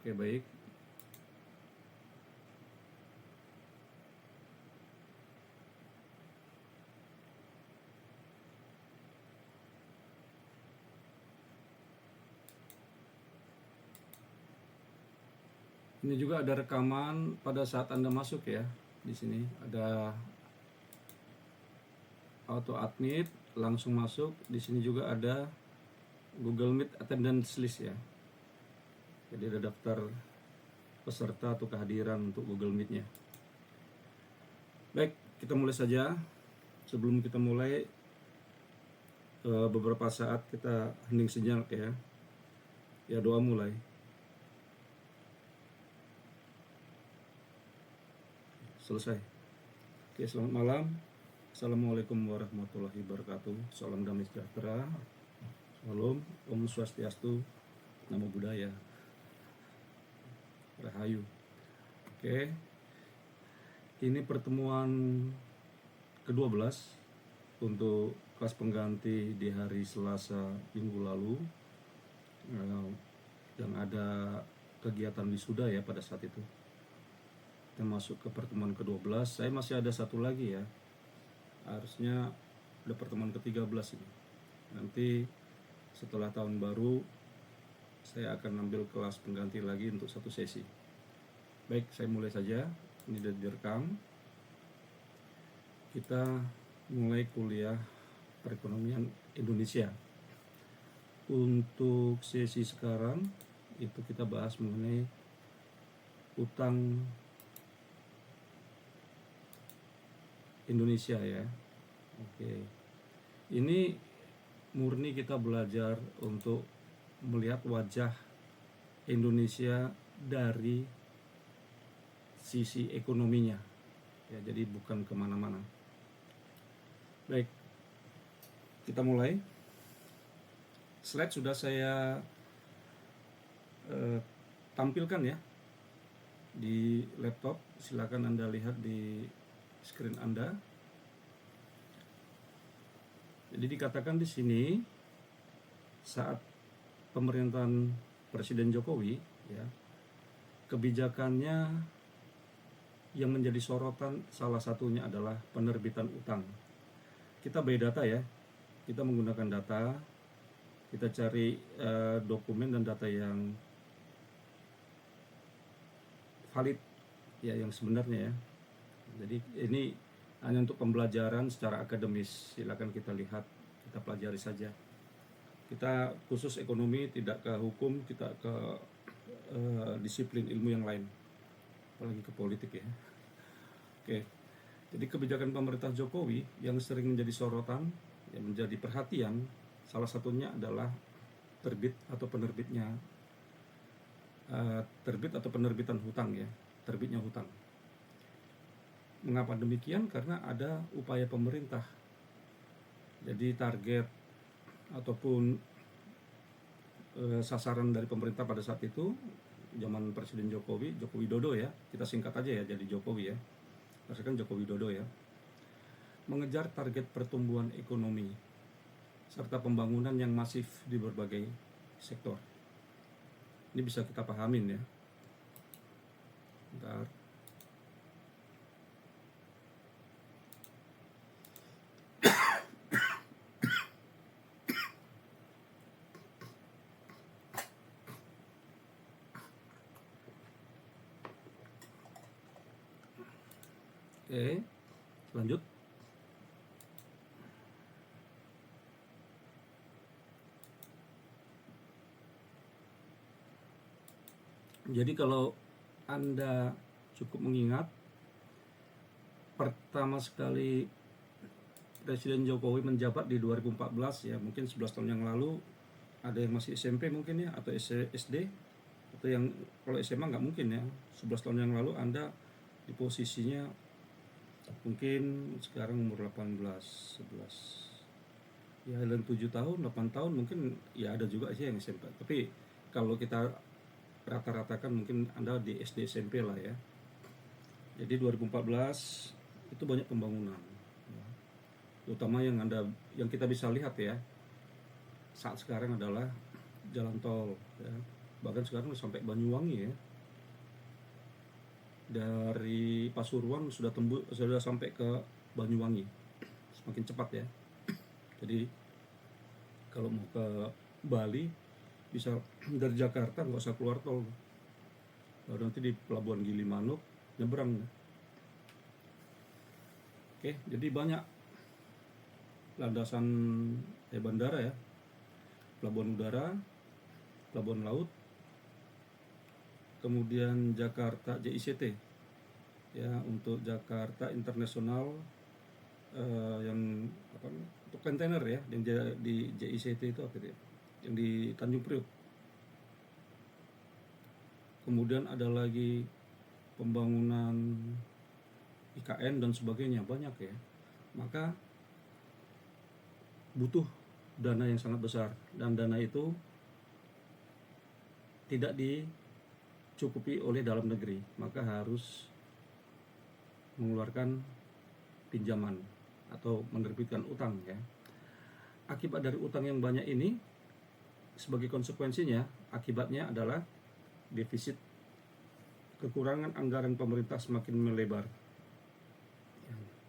Oke, baik. Ini juga ada rekaman pada saat Anda masuk ya. Di sini ada auto admit, langsung masuk. Di sini juga ada Google Meet attendance list ya. Jadi ada daftar peserta atau kehadiran untuk Google Meet-nya. Baik, kita mulai saja. Sebelum kita mulai, beberapa saat kita hening sejenak ya. Ya, doa mulai. Selesai. Oke, selamat malam. Assalamualaikum warahmatullahi wabarakatuh. Salam damai sejahtera. Salam, Om Swastiastu, Namo Buddhaya, Rahayu. Oke, ini pertemuan ke-12 untuk kelas pengganti di hari Selasa minggu lalu, yang ada kegiatan wisuda ya pada saat itu. Kita masuk ke pertemuan ke-12. Saya masih ada satu lagi ya, harusnya ada pertemuan ke-13 ini. Nanti setelah tahun baru saya akan ambil kelas pengganti lagi untuk satu sesi. Baik, saya mulai saja. Ini sudah direkam. Kita mulai kuliah perekonomian Indonesia. Untuk sesi sekarang itu kita bahas mengenai utang Indonesia ya. Oke. Ini murni kita belajar untuk melihat wajah Indonesia dari sisi ekonominya ya, jadi bukan kemana-mana. Baik, kita mulai. Slide sudah saya tampilkan ya di laptop. Silakan Anda lihat di screen Anda. Jadi dikatakan di sini saat pemerintahan Presiden Jokowi ya, kebijakannya yang menjadi sorotan salah satunya adalah penerbitan utang. Kita by data ya, kita menggunakan data, kita cari dokumen dan data yang valid ya, yang sebenarnya ya. Jadi ini hanya untuk pembelajaran secara akademis. Silakan kita lihat, kita pelajari saja. Kita khusus ekonomi, tidak ke hukum, kita ke disiplin ilmu yang lain, apalagi ke politik ya. Oke, jadi kebijakan pemerintah Jokowi yang sering menjadi sorotan, yang menjadi perhatian, salah satunya adalah terbit atau penerbitan hutang ya, terbitnya hutang. Mengapa demikian? Karena ada upaya pemerintah. Jadi target ataupun sasaran dari pemerintah pada saat itu, zaman Presiden Joko Widodo ya, kita singkat aja ya jadi Jokowi ya, rasakan Joko Widodo ya, mengejar target pertumbuhan ekonomi serta pembangunan yang masif di berbagai sektor. Ini bisa kita pahamin ya. Bentar. Oke, lanjut. Jadi kalau Anda cukup mengingat, pertama sekali Presiden Jokowi menjabat di 2014 ya, mungkin 11 tahun yang lalu, ada yang masih SMP mungkin ya, atau SD, atau yang kalau SMA nggak mungkin ya. 11 tahun yang lalu Anda di posisinya mungkin sekarang umur 18, 11 ya, dan 7 tahun, 8 tahun mungkin ya, ada juga sih yang SMP. Tapi kalau kita rata-ratakan mungkin Anda di SD SMP lah ya. Jadi 2014 itu banyak pembangunan ya, terutama yang kita bisa lihat ya saat sekarang adalah jalan tol ya. bahkan sekarang sampai Banyuwangi ya. Dari Pasuruan sudah sampai ke Banyuwangi, semakin cepat ya. Jadi kalau mau ke Bali bisa dari Jakarta, nggak usah keluar tol, baru nanti di Pelabuhan Gilimanuk nyebrang. Oke, jadi banyak landasan bandara ya, pelabuhan udara, pelabuhan laut, kemudian Jakarta JICT ya, untuk Jakarta Internasional yang apa, untuk kontainer ya, yang di JICT itu apa ya, yang di Tanjung Priok. Kemudian ada lagi pembangunan IKN dan sebagainya, banyak ya. Maka butuh dana yang sangat besar, dan dana itu tidak dicukupi oleh dalam negeri, maka harus mengeluarkan pinjaman atau menerbitkan utang ya. Akibat dari utang yang banyak ini, sebagai konsekuensinya, akibatnya adalah defisit, kekurangan anggaran pemerintah semakin melebar,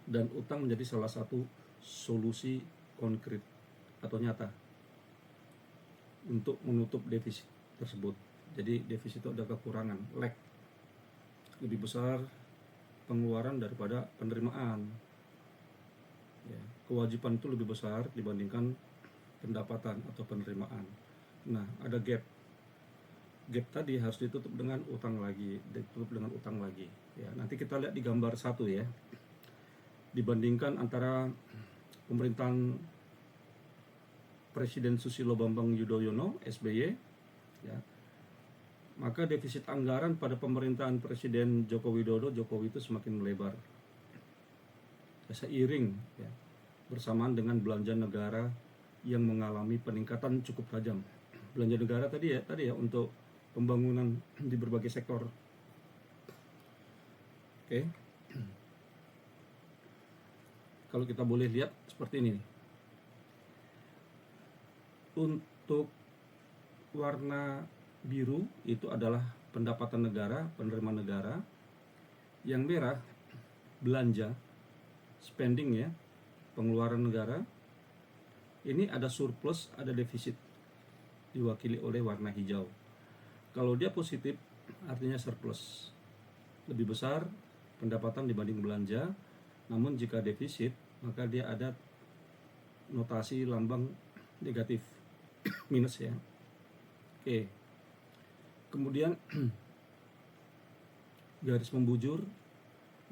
dan utang menjadi salah satu solusi konkret atau nyata untuk menutup defisit tersebut. Jadi defisit itu ada kekurangan, lack, lebih besar pengeluaran daripada penerimaan ya. Kewajiban itu lebih besar dibandingkan pendapatan atau penerimaan. Nah, ada gap tadi harus ditutup dengan utang lagi, ya. Nanti kita lihat di gambar 1 ya, dibandingkan antara pemerintahan Presiden Susilo Bambang Yudhoyono SBY ya, maka defisit anggaran pada pemerintahan Presiden Joko Widodo Jokowi itu semakin melebar seiring ya, bersamaan dengan belanja negara yang mengalami peningkatan cukup tajam. Belanja negara tadi ya untuk pembangunan di berbagai sektor. Oke. Kalau kita boleh lihat seperti ini. Untuk warna biru itu adalah pendapatan negara, penerimaan negara. Yang merah belanja, spending ya, pengeluaran negara. Ini ada surplus, ada defisit, diwakili oleh warna hijau. Kalau dia positif artinya surplus, lebih besar pendapatan dibanding belanja. Namun jika defisit maka dia ada notasi lambang negatif, minus ya. Oke. Kemudian garis membujur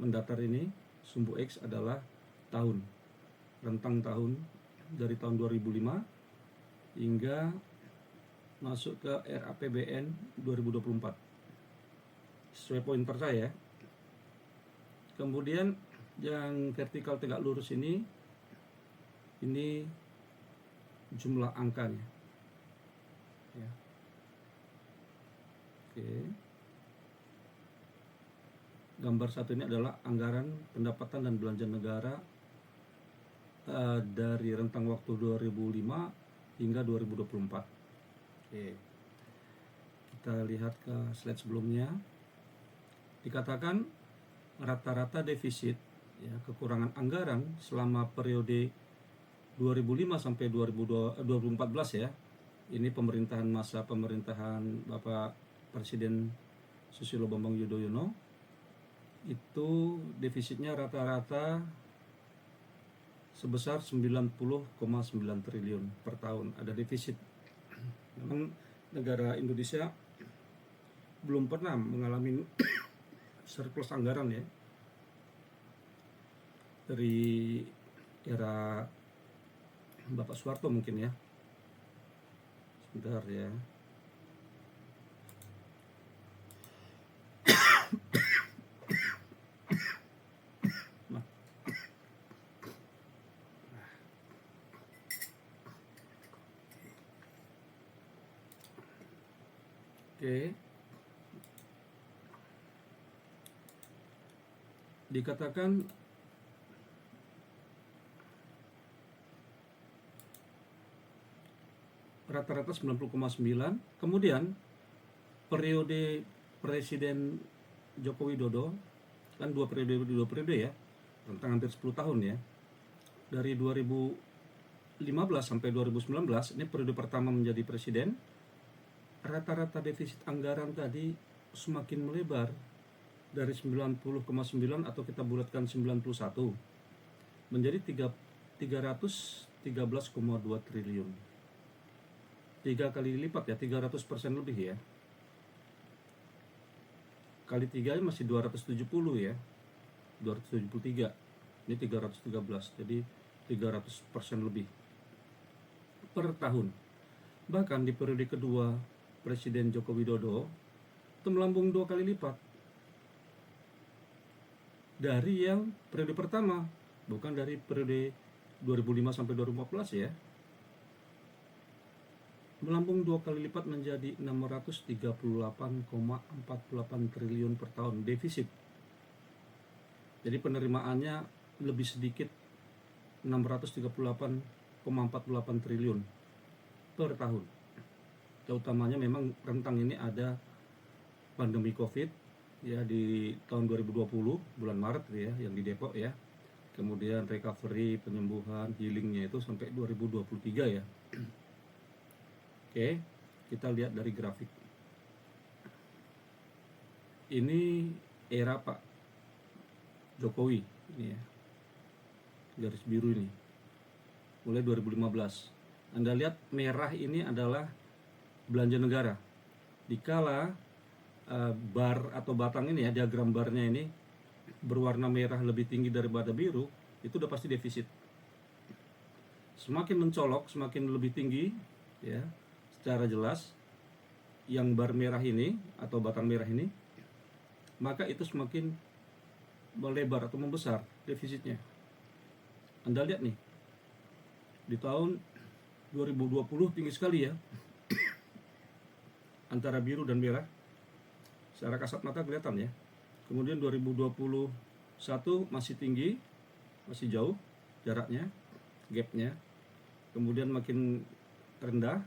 mendatar ini, sumbu X adalah tahun, rentang tahun dari tahun 2005 hingga masuk ke RAPBN 2024 sesuai pointer saya. Kemudian yang vertikal tegak lurus ini jumlah angkanya ya. Oke. Gambar 1 ini adalah anggaran pendapatan dan belanja negara dari rentang waktu 2005 hingga 2024. Oke. Kita lihat ke slide sebelumnya. Dikatakan rata-rata defisit ya, kekurangan anggaran selama periode 2005 sampai 2014 ya. Ini masa pemerintahan Bapak Presiden Susilo Bambang Yudhoyono. Itu defisitnya rata-rata sebesar 90,9 triliun per tahun ada defisit. Memang negara Indonesia belum pernah mengalami surplus anggaran ya, dari era Bapak Soeharto mungkin ya. Sebentar ya. Oke. Dikatakan rata-rata 90,9. Kemudian periode Presiden Joko Widodo kan dua periode ya, tentang hampir 10 tahun ya, dari 2015 sampai 2019, ini periode pertama menjadi presiden. Rata-rata defisit anggaran tadi semakin melebar dari 90,9 atau kita bulatkan 91 menjadi 313,2 triliun. 3 kali lipat ya, 300% lebih ya. Kali 3 masih 270 ya, 273. Ini 313, jadi 300% lebih per tahun. Bahkan di periode kedua Presiden Joko Widodo itu melambung 2 kali lipat dari yang periode pertama, bukan dari periode 2005 sampai 2014 ya. Melambung 2 kali lipat menjadi 638,48 triliun per tahun defisit. Jadi penerimaannya lebih sedikit, 638,48 triliun per tahun. Utamanya memang rentang ini ada pandemi Covid ya di tahun 2020 bulan Maret ya, yang di Depok ya. Kemudian recovery, penyembuhan, healingnya itu sampai 2023 ya. Oke, kita lihat dari grafik. Ini era Pak Jokowi ini ya, garis biru ini, mulai 2015. Anda lihat merah ini adalah belanja negara. Dikala bar atau batang ini ya, diagram barnya ini berwarna merah lebih tinggi daripada biru, itu udah pasti defisit. Semakin mencolok, semakin lebih tinggi ya, secara jelas yang bar merah ini atau batang merah ini, maka itu semakin melebar atau membesar defisitnya. Anda lihat nih, di tahun 2020 tinggi sekali ya, antara biru dan merah, secara kasat mata kelihatan ya. Kemudian 2021 masih tinggi, masih jauh jaraknya, gapnya. Kemudian makin rendah,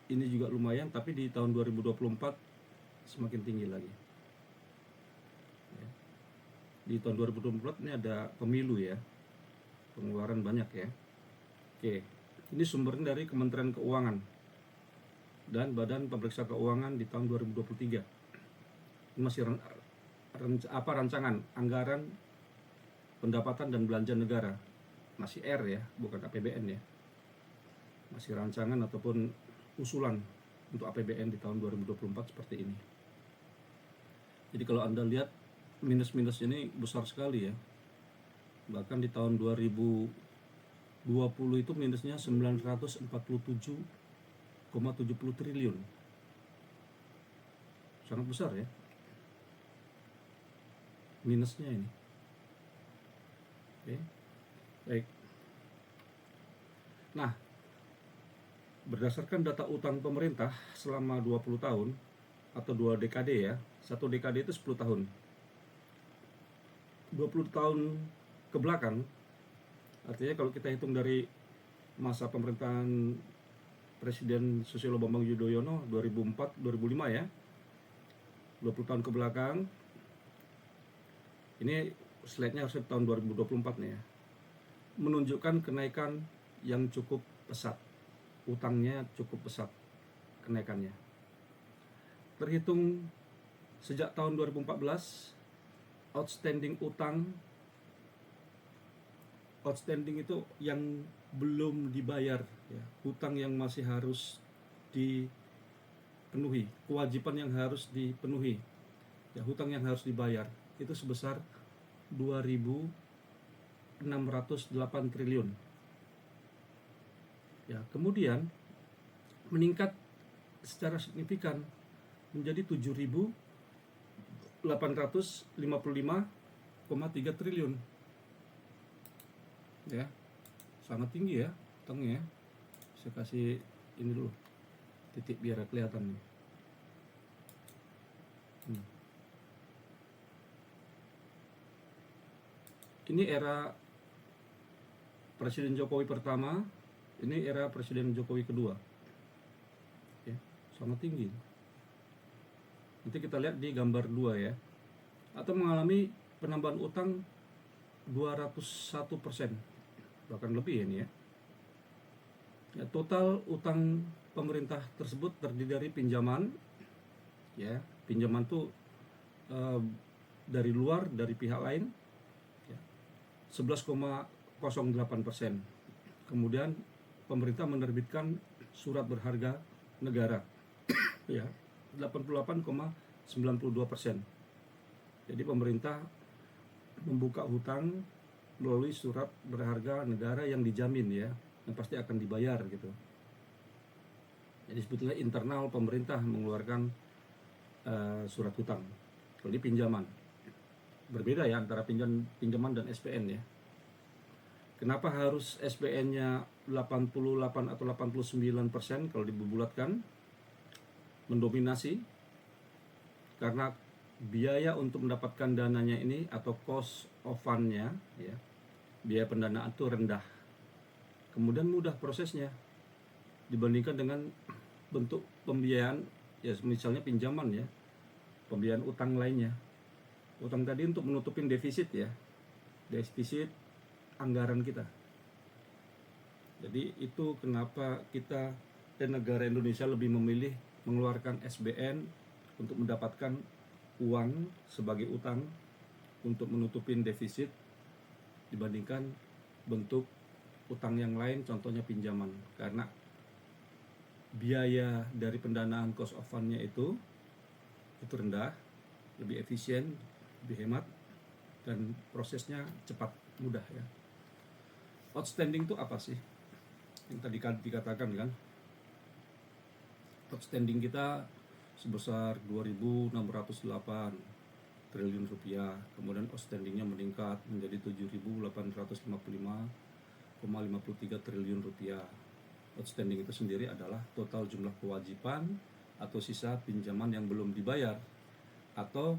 ini juga lumayan, tapi di tahun 2024 semakin tinggi lagi. Di tahun 2024 ini ada pemilu ya, pengeluaran banyak ya. Oke, ini sumbernya dari Kementerian Keuangan dan Badan Pemeriksa Keuangan di tahun 2023. Ini masih rancangan anggaran pendapatan dan belanja negara, masih R ya, bukan APBN ya. Masih rancangan ataupun usulan untuk APBN di tahun 2024 seperti ini. Jadi kalau Anda lihat minus-minus ini besar sekali ya. Bahkan di tahun 2020 itu minusnya 947,70 triliun. Sangat besar ya minusnya ini. Oke. Baik. Nah, berdasarkan data utang pemerintah selama 20 tahun atau 2 dekade ya. 1 dekade itu 10 tahun. 20 tahun ke belakang, artinya kalau kita hitung dari masa pemerintahan Presiden Susilo Bambang Yudhoyono 2004-2005 ya, 20 tahun ke belakang, ini slide-nya harusnya tahun 2024 nih ya, menunjukkan kenaikan yang cukup pesat, utangnya cukup pesat kenaikannya. Terhitung sejak tahun 2014, outstanding itu yang belum dibayar ya, hutang yang masih harus dipenuhi, kewajiban yang harus dipenuhi ya, hutang yang harus dibayar itu sebesar 2.608 triliun ya. Kemudian meningkat secara signifikan menjadi 7.855,3 triliun ya, sangat tinggi ya hutangnya ya. Saya kasih ini dulu titik biar kelihatan nih. Ini era Presiden Jokowi pertama, ini era Presiden Jokowi kedua ya, sangat tinggi. Nanti kita lihat di gambar 2 ya. Atau mengalami penambahan utang 201%, bahkan lebih ini ya. Ya, total utang pemerintah tersebut terdiri dari pinjaman, ya, pinjaman tuh dari luar, dari pihak lain, ya, 11,08%. Kemudian pemerintah menerbitkan surat berharga negara, ya, 88,92%. Jadi pemerintah membuka hutang melalui surat berharga negara yang dijamin ya, yang pasti akan dibayar gitu. Jadi sebetulnya internal pemerintah mengeluarkan surat hutang. Kalau ini pinjaman, berbeda ya antara pinjaman dan SPN ya. Kenapa harus SPN-nya 88 atau 89% kalau dibulatkan? Mendominasi karena biaya untuk mendapatkan dananya ini atau cost of fund-nya ya, biaya pendanaan itu rendah. Kemudian mudah prosesnya dibandingkan dengan bentuk pembiayaan ya, misalnya pinjaman ya, pembiayaan utang lainnya. Utang tadi untuk menutupin defisit ya, defisit anggaran kita. Jadi itu kenapa kita dan negara Indonesia lebih memilih mengeluarkan SBN untuk mendapatkan uang sebagai utang untuk menutupin defisit dibandingkan bentuk utang yang lain, contohnya pinjaman. Karena biaya dari pendanaan cost of fund-nya itu rendah, lebih efisien, lebih hemat, dan prosesnya cepat, mudah ya. Outstanding itu apa sih? Yang tadi dikatakan kan, outstanding kita sebesar 2.608 triliun rupiah, kemudian outstandingnya meningkat menjadi 7.855,53 triliun rupiah. Outstanding itu sendiri adalah total jumlah kewajiban atau sisa pinjaman yang belum dibayar atau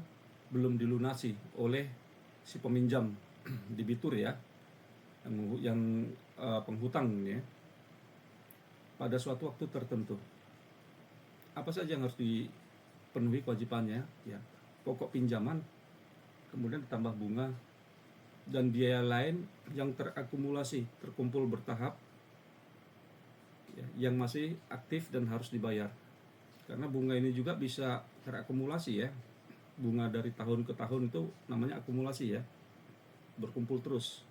belum dilunasi oleh si peminjam debitur ya, yang penghutang ya, pada suatu waktu tertentu. Apa saja yang harus dipenuhi kewajibannya ya? Pokok pinjaman, kemudian ditambah bunga dan biaya lain yang terakumulasi, terkumpul bertahap ya, yang masih aktif dan harus dibayar. Karena bunga ini juga bisa terakumulasi ya. Bunga dari tahun ke tahun itu namanya akumulasi ya, berkumpul terus.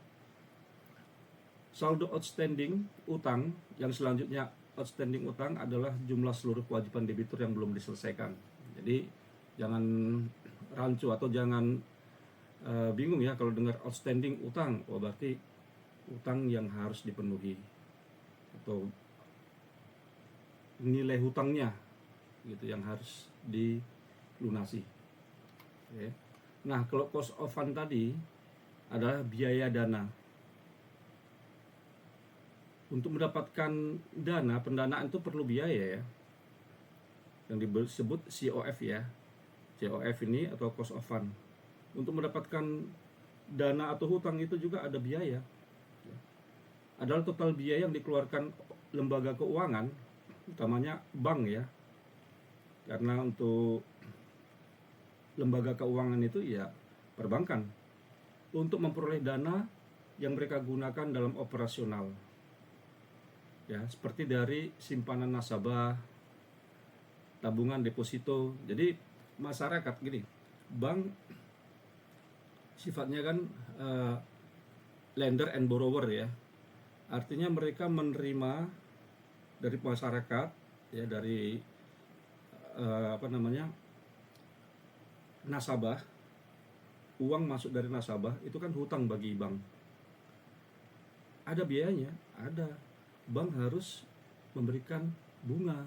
Saldo outstanding utang yang selanjutnya, outstanding utang adalah jumlah seluruh kewajiban debitur yang belum diselesaikan. Jadi jangan rancu atau jangan bingung ya kalau dengar outstanding utang, oh berarti utang yang harus dipenuhi atau nilai hutangnya gitu yang harus dilunasi. Oke. Nah, kalau cost of fund tadi adalah biaya dana. Untuk mendapatkan dana, pendanaan itu perlu biaya ya, yang disebut COF ya. COF ini atau cost of fund. Untuk mendapatkan dana atau hutang itu juga ada biaya. Adalah total biaya yang dikeluarkan lembaga keuangan, utamanya bank ya. Karena untuk lembaga keuangan itu ya perbankan, untuk memperoleh dana yang mereka gunakan dalam operasional. Ya, seperti dari simpanan nasabah, tabungan deposito. Jadi masyarakat gini, bank sifatnya kan lender and borrower ya. Artinya mereka menerima dari masyarakat ya, dari nasabah, uang masuk dari nasabah itu kan hutang bagi bank. Ada biayanya, ada. Bank harus memberikan bunga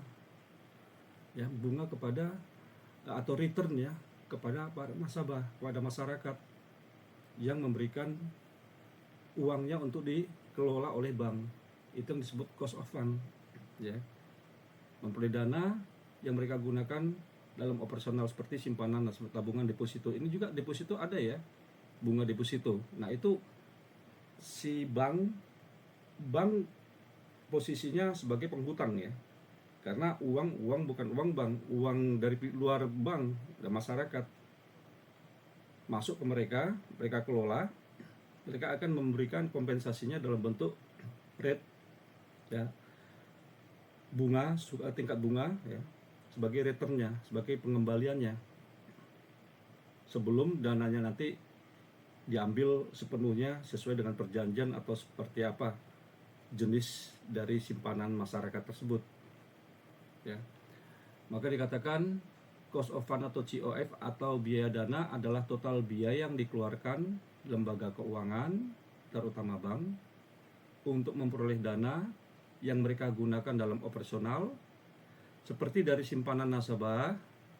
ya, bunga kepada atau return ya kepada para nasabah, kepada masyarakat yang memberikan uangnya untuk dikelola oleh bank. Itu yang disebut cost of fund ya. Memperoleh dana yang mereka gunakan dalam operasional seperti simpanan, tabungan, deposito. Ini juga deposito ada ya, bunga deposito. Nah, itu si bank posisinya sebagai penghutang ya, Karena uang bukan uang bank, uang dari luar bank dan masyarakat masuk ke mereka, mereka kelola, mereka akan memberikan kompensasinya dalam bentuk rate, ya, bunga, tingkat bunga, ya, sebagai returnnya, sebagai pengembaliannya, sebelum dananya nanti diambil sepenuhnya sesuai dengan perjanjian atau seperti apa jenis dari simpanan masyarakat tersebut, ya. Maka dikatakan cost of fund atau COF atau biaya dana adalah total biaya yang dikeluarkan lembaga keuangan, terutama bank, untuk memperoleh dana yang mereka gunakan dalam operasional, seperti dari simpanan nasabah,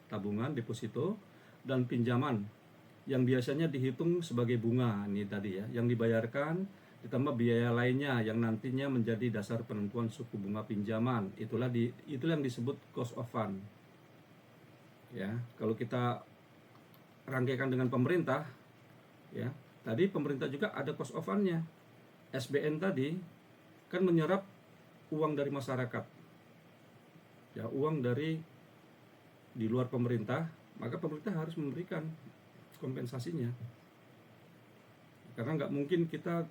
tabungan, deposito, dan pinjaman yang biasanya dihitung sebagai bunga ini tadi ya, yang dibayarkan ditambah biaya lainnya yang nantinya menjadi dasar penentuan suku bunga pinjaman. Itulah yang disebut cost of fund. Ya, kalau kita rangkaikan dengan pemerintah, ya, tadi pemerintah juga ada cost of fund-nya. SBN tadi kan menyerap uang dari masyarakat, ya, uang dari di luar pemerintah, maka pemerintah harus memberikan kompensasinya. Karena nggak mungkin kita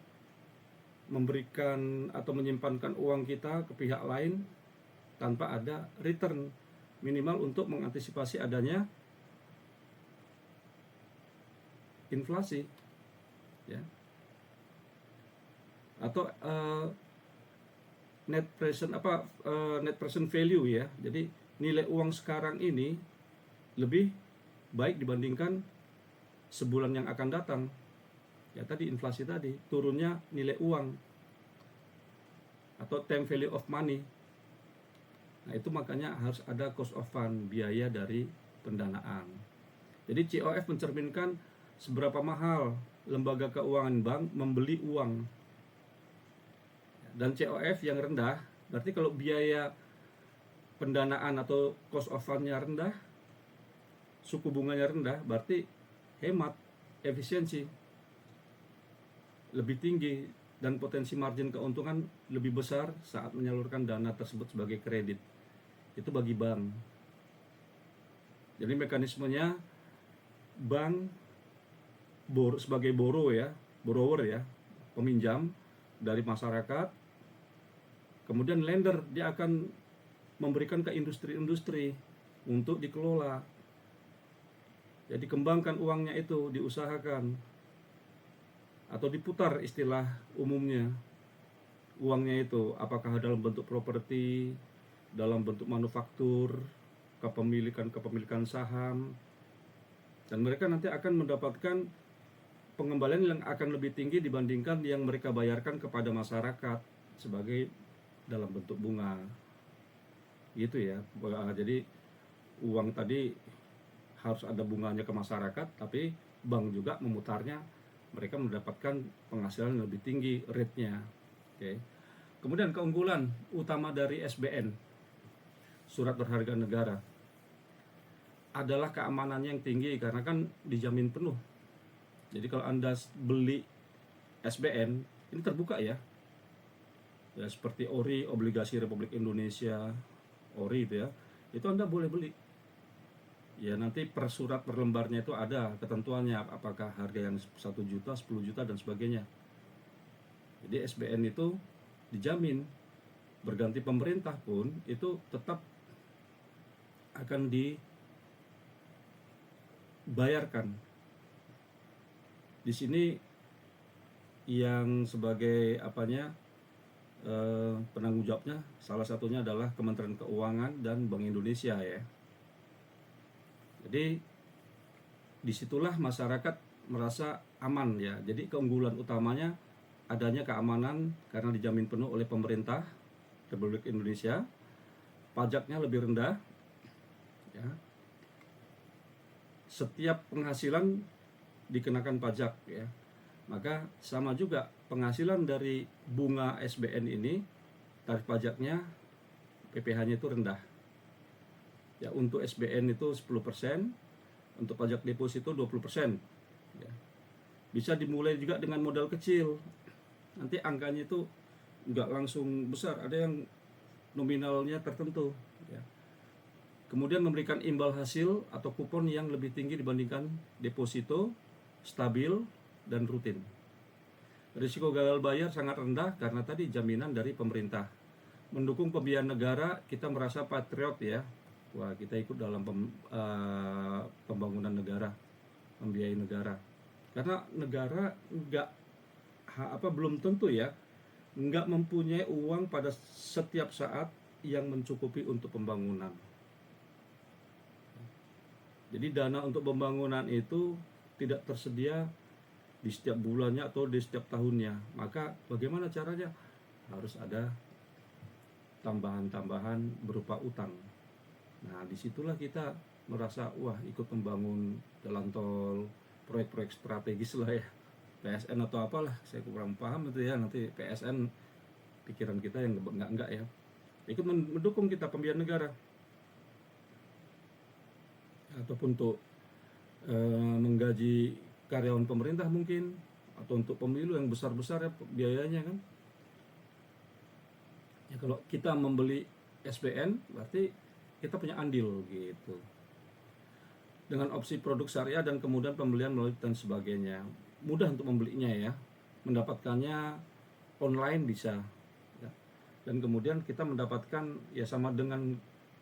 memberikan atau menyimpankan uang kita ke pihak lain tanpa ada return minimal untuk mengantisipasi adanya inflasi, ya, atau net present value, ya. Jadi nilai uang sekarang ini lebih baik dibandingkan sebulan yang akan datang. Ya, tadi inflasi tadi, turunnya nilai uang atau time value of money. Nah, itu makanya harus ada cost of fund, biaya dari pendanaan. Jadi COF mencerminkan seberapa mahal lembaga keuangan bank membeli uang. Dan COF yang rendah, berarti kalau biaya pendanaan atau cost of fund-nya rendah, suku bunganya rendah, berarti hemat, efisiensi lebih tinggi, dan potensi margin keuntungan lebih besar saat menyalurkan dana tersebut sebagai kredit. Itu bagi bank. Jadi mekanismenya bank sebagai borrower ya, peminjam dari masyarakat, kemudian lender dia akan memberikan ke industri-industri untuk dikelola. Jadi kembangkan uangnya itu, diusahakan atau diputar istilah umumnya. Uangnya itu apakah dalam bentuk properti, dalam bentuk manufaktur, kepemilikan saham, dan mereka nanti akan mendapatkan pengembalian yang akan lebih tinggi dibandingkan yang mereka bayarkan kepada masyarakat sebagai dalam bentuk bunga, gitu ya. Jadi uang tadi harus ada bunganya ke masyarakat, tapi bank juga memutarnya, mereka mendapatkan penghasilan yang lebih tinggi rate-nya. Oke. Kemudian keunggulan utama dari SBN, surat berharga negara, adalah keamanannya yang tinggi karena kan dijamin penuh. Jadi kalau Anda beli SBN, ini terbuka ya. Ya, seperti ORI, Obligasi Republik Indonesia, ORI itu ya. Itu Anda boleh beli. Ya, nanti per surat per lembarnya itu ada ketentuannya, apakah harga yang 1 juta, 10 juta dan sebagainya. Jadi SBN itu dijamin, berganti pemerintah pun itu tetap akan dibayarkan. Di sini yang sebagai penanggung jawabnya salah satunya adalah Kementerian Keuangan dan Bank Indonesia ya. Jadi disitulah masyarakat merasa aman ya. Jadi keunggulan utamanya adanya keamanan karena dijamin penuh oleh pemerintah Republik Indonesia, pajaknya lebih rendah ya. Setiap penghasilan dikenakan pajak ya. Maka sama juga penghasilan dari bunga SBN ini, tarif pajaknya PPh-nya itu rendah. Ya, untuk SBN itu 10%, untuk pajak deposito 20%. Ya. Bisa dimulai juga dengan modal kecil. Nanti angkanya itu nggak langsung besar, ada yang nominalnya tertentu. ya. Kemudian memberikan imbal hasil atau kupon yang lebih tinggi dibandingkan deposito, stabil, dan rutin. Risiko gagal bayar sangat rendah karena tadi jaminan dari pemerintah. Mendukung pembiayaan negara, kita merasa patriot ya. Wah, kita ikut dalam pembangunan negara, membiayai negara. Karena negara belum tentu ya, nggak mempunyai uang pada setiap saat yang mencukupi untuk pembangunan. Jadi dana untuk pembangunan itu tidak tersedia di setiap bulannya atau di setiap tahunnya. Maka bagaimana caranya? Harus ada tambahan-tambahan berupa utang. Nah, disitulah kita merasa wah ikut membangun jalan tol, proyek-proyek strategis lah ya, PSN atau apalah, saya kurang paham itu ya, nanti PSN pikiran kita yang enggak ya, ikut mendukung kita pembiayaan negara ataupun untuk menggaji karyawan pemerintah mungkin, atau untuk pemilu yang besar-besar ya biayanya kan ya. Kalau kita membeli SBN berarti kita punya andil gitu, dengan opsi produk syariah dan kemudian pembelian melalui dan sebagainya. Mudah untuk membelinya ya, mendapatkannya online bisa ya. Dan kemudian kita mendapatkan ya sama dengan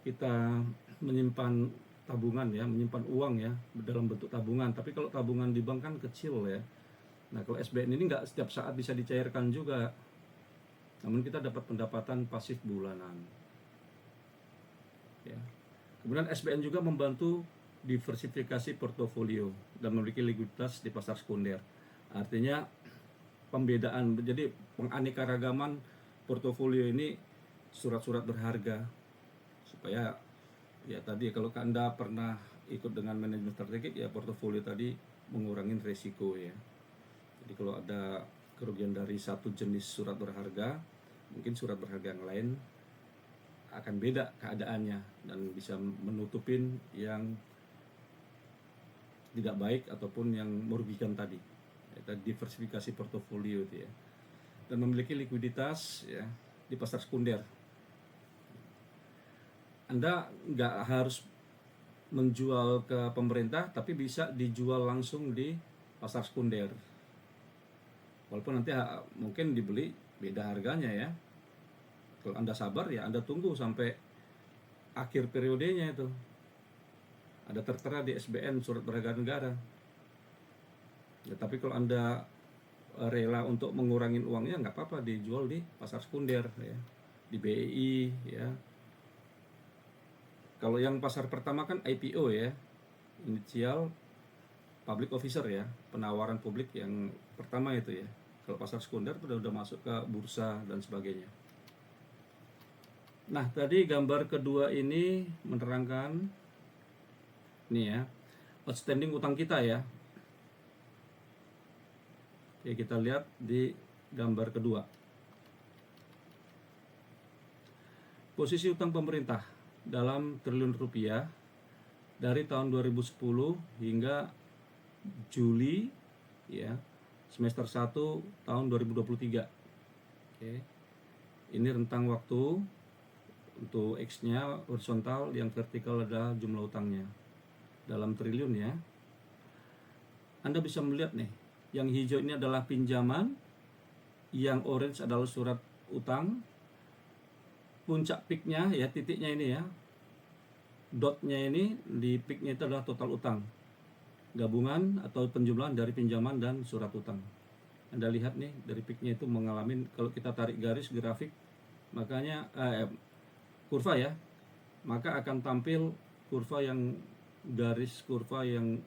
kita menyimpan tabungan ya, menyimpan uang ya dalam bentuk tabungan. Tapi kalau tabungan di bank kan kecil ya. Nah, kalau SBN ini nggak setiap saat bisa dicairkan juga, namun kita dapat pendapatan pasif bulanan ya. Kemudian SBN juga membantu diversifikasi portofolio dan memiliki likuiditas di pasar sekunder. Artinya pembedaan, jadi penganekaragaman portofolio ini surat-surat berharga, supaya ya tadi kalau Anda pernah ikut dengan manajemen strategik ya, portofolio tadi mengurangi resiko ya. Jadi kalau ada kerugian dari satu jenis surat berharga, mungkin surat berharga yang lain akan beda keadaannya dan bisa menutupin yang tidak baik ataupun yang merugikan tadi. Kita diversifikasi portofolio itu ya, dan memiliki likuiditas ya di pasar sekunder. Anda nggak harus menjual ke pemerintah, tapi bisa dijual langsung di pasar sekunder. Walaupun nanti mungkin dibeli beda harganya ya. Kalau Anda sabar ya, Anda tunggu sampai akhir periodenya itu. Ada tertera di SBN, surat berharga negara. Ya, tapi kalau Anda rela untuk mengurangi uangnya, nggak apa-apa, dijual di pasar sekunder ya, di BEI ya. Kalau yang pasar pertama kan IPO ya, initial public officer ya, penawaran publik yang pertama itu ya. Kalau pasar sekunder udah masuk ke bursa dan sebagainya. Nah, tadi gambar kedua ini menerangkan ini ya, outstanding utang kita ya. Oke, kita lihat di gambar kedua. Posisi utang pemerintah dalam triliun rupiah dari tahun 2010 hingga Juli ya, semester 1 tahun 2023. Oke. Ini rentang waktu. Untuk X-nya horizontal, yang vertikal adalah jumlah utangnya dalam triliun ya. Anda bisa melihat nih, yang hijau ini adalah pinjaman, yang orange adalah surat utang. Puncak peaknya ya, titiknya ini ya, dotnya ini di peaknya itu adalah total utang, gabungan atau penjumlahan dari pinjaman dan surat utang. Anda lihat nih, dari peaknya itu mengalami, kalau kita tarik garis grafik, makanya kurva ya, maka akan tampil kurva yang garis kurva yang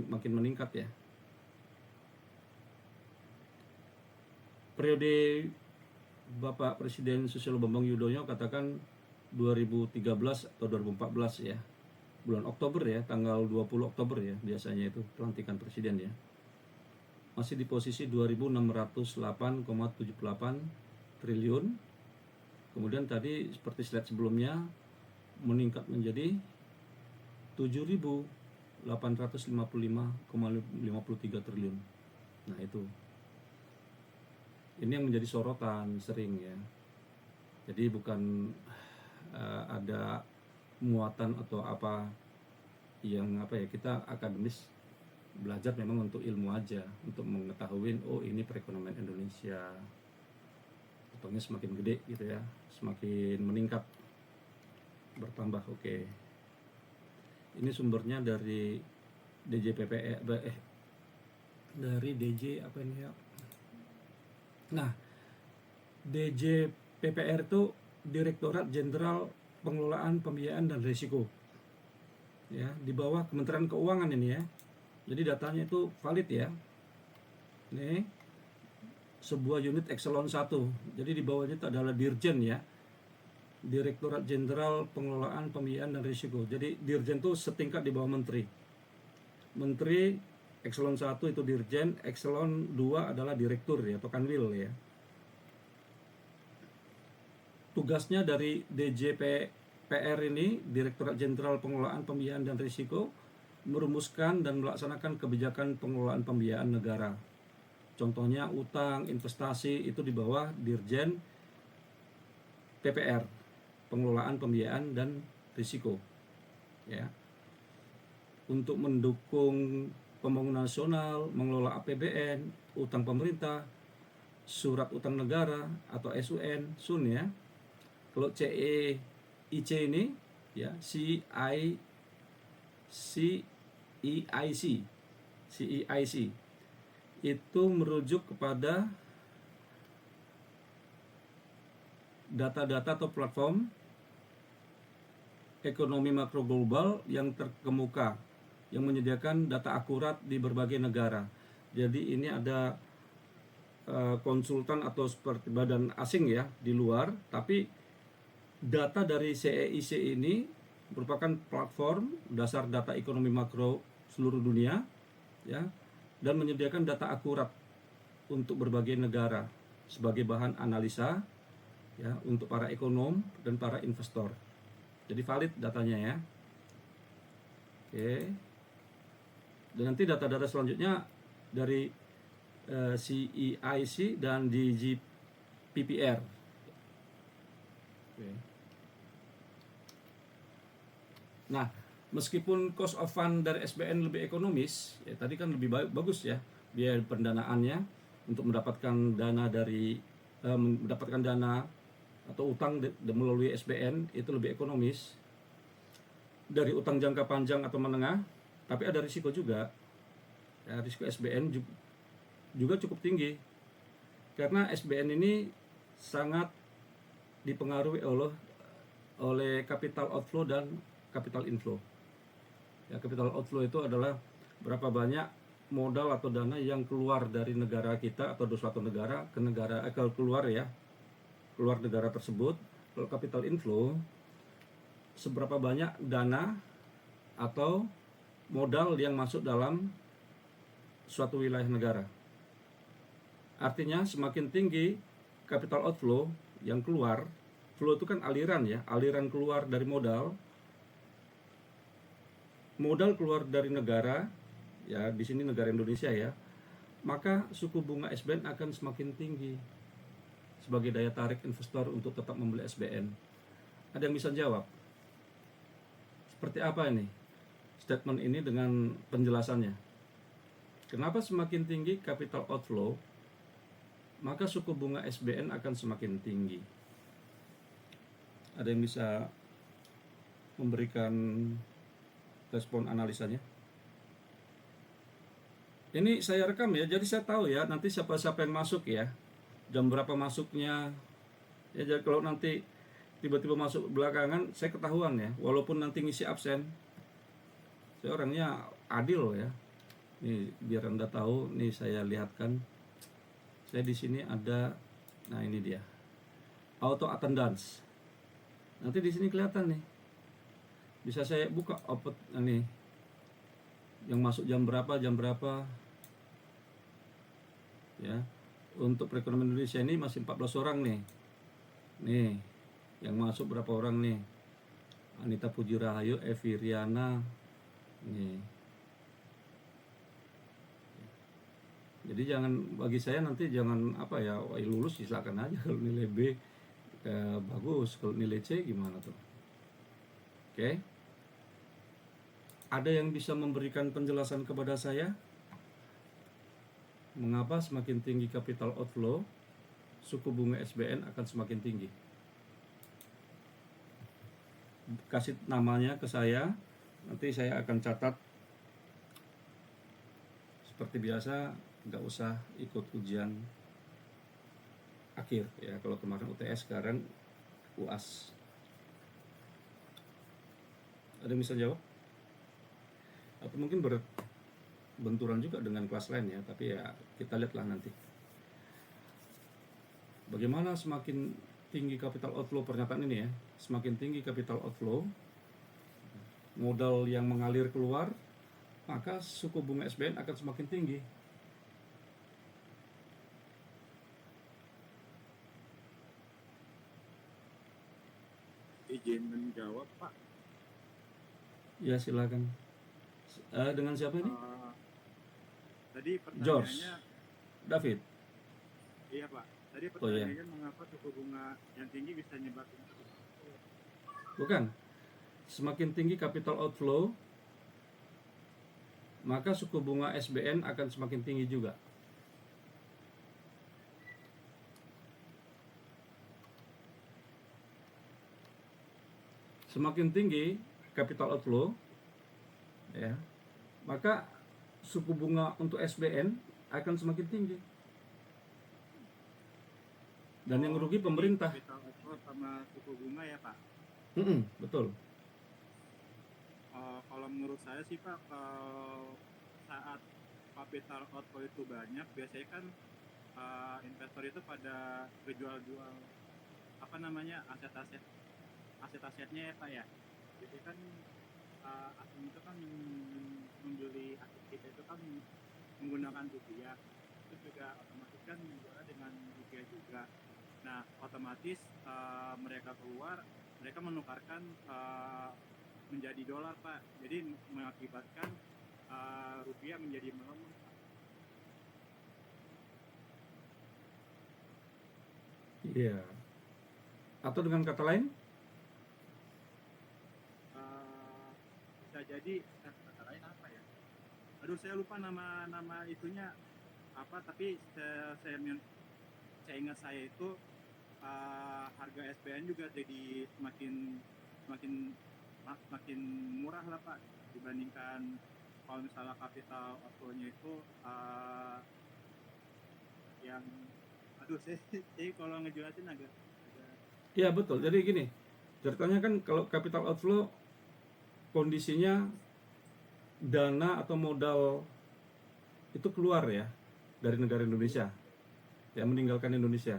makin meningkat ya. Periode Bapak Presiden Susilo Bambang Yudhoyono katakan 2013 atau 2014 ya, bulan Oktober ya, tanggal 20 Oktober ya biasanya itu pelantikan presiden ya, masih di posisi 2.608,78 triliun. Kemudian tadi seperti slide sebelumnya meningkat menjadi 7.855,53 triliun. Nah itu, ini yang menjadi sorotan sering ya. Jadi bukan ada muatan atau apa yang kita akademis belajar memang untuk ilmu aja, untuk mengetahui ini perekonomian Indonesia utangnya semakin gede gitu ya, semakin meningkat, bertambah. Oke. Ini sumbernya dari DJPPR, dari DJ apa ini ya. Nah, DJPPR itu Direktorat Jenderal Pengelolaan Pembiayaan dan Risiko. Ya, di bawah Kementerian Keuangan ini ya. Jadi datanya itu valid ya. Ini sebuah unit Eselon 1. Jadi di bawahnya itu adalah Dirjen ya. Direktorat Jenderal Pengelolaan Pembiayaan dan Risiko. Jadi Dirjen itu setingkat di bawah Menteri. Menteri Eselon 1 itu Dirjen, Eselon 2 adalah Direktur ya, atau Kanwil ya. Tugasnya dari DJPR ini, Direktorat Jenderal Pengelolaan Pembiayaan dan Risiko, merumuskan dan melaksanakan kebijakan pengelolaan pembiayaan negara. Contohnya utang, investasi itu di bawah Dirjen PPR, Pengelolaan Pembiayaan dan Risiko. Ya. Untuk mendukung pembangunan nasional, mengelola APBN, utang pemerintah, surat utang negara atau SUN ya. Kalau CEIC ini ya, CEIC itu merujuk kepada data-data atau platform ekonomi makro global yang terkemuka, yang menyediakan data akurat di berbagai negara. Jadi ini ada konsultan atau seperti badan asing ya di luar, tapi data dari CEIC ini merupakan platform dasar data ekonomi makro seluruh dunia ya, dan menyediakan data akurat untuk berbagai negara sebagai bahan analisa ya untuk para ekonom dan para investor. Jadi valid datanya ya. Oke. Dan nanti data-data selanjutnya dari CEIC dan DJPPR. Oke. Nah, meskipun cost of fund dari SBN lebih ekonomis, ya tadi kan lebih bagus ya biaya pendanaannya untuk mendapatkan dana dari mendapatkan dana atau utang melalui SBN itu lebih ekonomis dari utang jangka panjang atau menengah, tapi ada risiko juga. Ya, risiko SBN juga cukup tinggi karena SBN ini sangat dipengaruhi oleh capital outflow dan capital inflow. Ya, capital outflow itu adalah berapa banyak modal atau dana yang keluar dari negara kita atau dari suatu negara ke negara keluar negara tersebut. Kalau capital inflow, seberapa banyak dana atau modal yang masuk dalam suatu wilayah negara. Artinya semakin tinggi capital outflow yang keluar, flow itu kan aliran ya, aliran keluar dari modal keluar dari negara, ya di sini negara Indonesia ya, maka suku bunga SBN akan semakin tinggi sebagai daya tarik investor untuk tetap membeli SBN. Ada yang bisa jawab? Seperti apa ini statement ini dengan penjelasannya? Kenapa semakin tinggi capital outflow, maka suku bunga SBN akan semakin tinggi? Ada yang bisa memberikan respon analisanya? Ini saya rekam ya, jadi saya tahu ya nanti siapa-siapa yang masuk ya, jam berapa masuknya ya. Jadi kalau nanti tiba-tiba masuk belakangan, saya ketahuan ya, walaupun nanti ngisi absen. Saya orangnya adil ya. Nih biar Anda tahu, nih saya lihatkan. Saya di sini ada, nah ini dia, auto attendance. Nanti di sini kelihatan nih. Bisa saya buka output ini yang masuk jam berapa ya. Untuk perekonomian Indonesia ini masih 14 orang nih. Nih, yang masuk berapa orang nih? Anita Puji Rahayu, Evi Riana. Nih. Jadi bagi saya nanti jangan lulus silakan aja, kalau nilai B bagus, kalau nilai C gimana tuh? Oke. Ada yang bisa memberikan penjelasan kepada saya mengapa semakin tinggi capital outflow suku bunga SBN akan semakin tinggi? Kasih namanya ke saya, nanti saya akan catat. Seperti biasa, nggak usah ikut ujian akhir ya. Kalau kemarin UTS, sekarang UAS. Ada yang bisa jawab? Atau mungkin berbenturan juga dengan kelas lain ya, tapi ya kita lihatlah nanti. Bagaimana semakin tinggi capital outflow, pernyataan ini ya, semakin tinggi capital outflow, modal yang mengalir keluar, maka suku bunga SBN akan semakin tinggi. Izin menjawab, Pak. Ya silakan. Dengan siapa ini? Tadi George. pertanyaannya, David. iya Pak. Tadi Oh, iya. pertanyaannya mengapa suku bunga yang tinggi bisa nyebabin Bukan. Semakin tinggi capital outflow, maka suku bunga SBN akan semakin tinggi juga. Semakin tinggi capital outflow, ya, maka suku bunga untuk SBN akan semakin tinggi. Dan yang rugi pemerintah. capital outflow sama suku bunga ya Pak? Betul. Kalau menurut saya sih Pak, kalau saat capital outflow itu banyak, biasanya kan investor itu pada berjual-jual apa namanya aset-asetnya ya Pak ya. Jadi kan asing itu kan membeli aset kita itu kan menggunakan rupiah, itu juga otomatis kan menjualnya dengan rupiah juga. Nah otomatis mereka keluar, mereka menukarkan menjadi dolar Pak, jadi mengakibatkan rupiah menjadi melemah. Iya. Atau dengan kata lain? Bisa jadi kata lain apa ya? Aduh saya lupa nama itunya apa, tapi saya ingat saya itu harga SBN juga jadi semakin murah lah Pak dibandingkan kalau misalnya capital outflow-nya itu yang saya kalau ngejelasin agak Iya betul. Jadi gini, ceritanya kan kalau capital outflow kondisinya dana atau modal itu keluar ya dari negara Indonesia, ya meninggalkan Indonesia.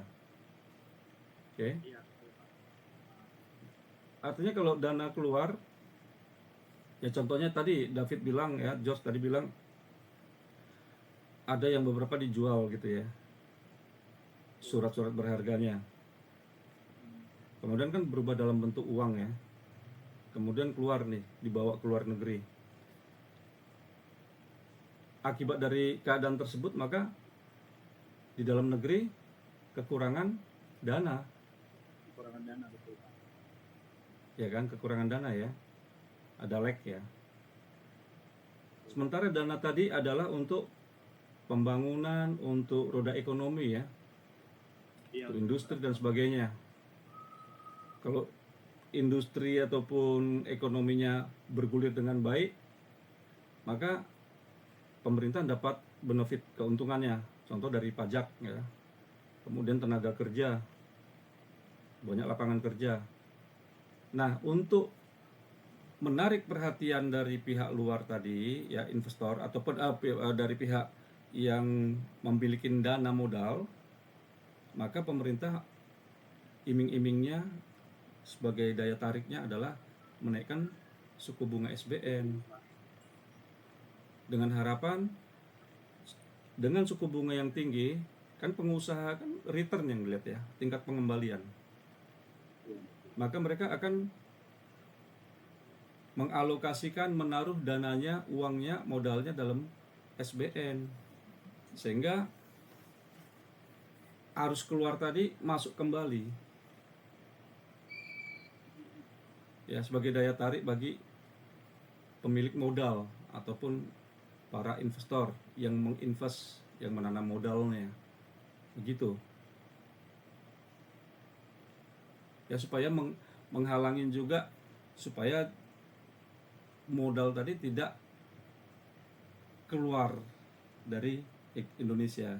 Oke. iya. Artinya kalau dana keluar, ya contohnya tadi David bilang ya, Josh tadi bilang ada yang beberapa dijual gitu ya, surat-surat berharganya. Kemudian kan berubah dalam bentuk uang ya. Kemudian keluar nih, dibawa ke luar negeri. Akibat dari keadaan tersebut, maka di dalam negeri kekurangan dana. Kekurangan dana betul Pak. Ya kan, kekurangan dana ya. Ada lag ya. Sementara dana tadi adalah untuk pembangunan, untuk roda ekonomi ya. Iya, Untuk industri dan sebagainya. Kalau industri ataupun ekonominya bergulir dengan baik, maka pemerintah dapat benefit keuntungannya. Contoh dari pajak ya. Kemudian tenaga kerja, banyak lapangan kerja. Nah, untuk menarik perhatian dari pihak luar tadi, ya investor ataupun dari pihak yang memiliki dana modal, maka pemerintah iming-imingnya sebagai daya tariknya adalah menaikkan suku bunga SBN dengan harapan dengan suku bunga yang tinggi kan pengusaha kan return yang dilihat ya, tingkat pengembalian, maka mereka akan mengalokasikan, menaruh dananya, uangnya, modalnya dalam SBN, sehingga arus keluar tadi masuk kembali. ya sebagai daya tarik bagi pemilik modal ataupun para investor yang menginvest, yang menanam modalnya, begitu ya, supaya menghalangin juga supaya modal tadi tidak keluar dari Indonesia,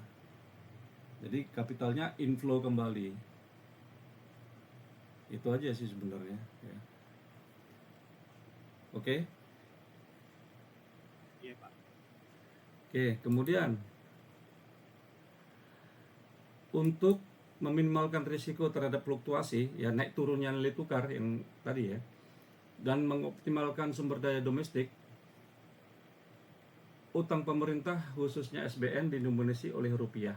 jadi kapitalnya inflow kembali. Itu aja sih sebenarnya ya. Oke. Iya Pak. Oke, kemudian untuk meminimalkan risiko terhadap fluktuasi ya, naik turunnya nilai tukar yang tadi ya, dan mengoptimalkan sumber daya domestik, utang pemerintah khususnya SBN didominasi oleh rupiah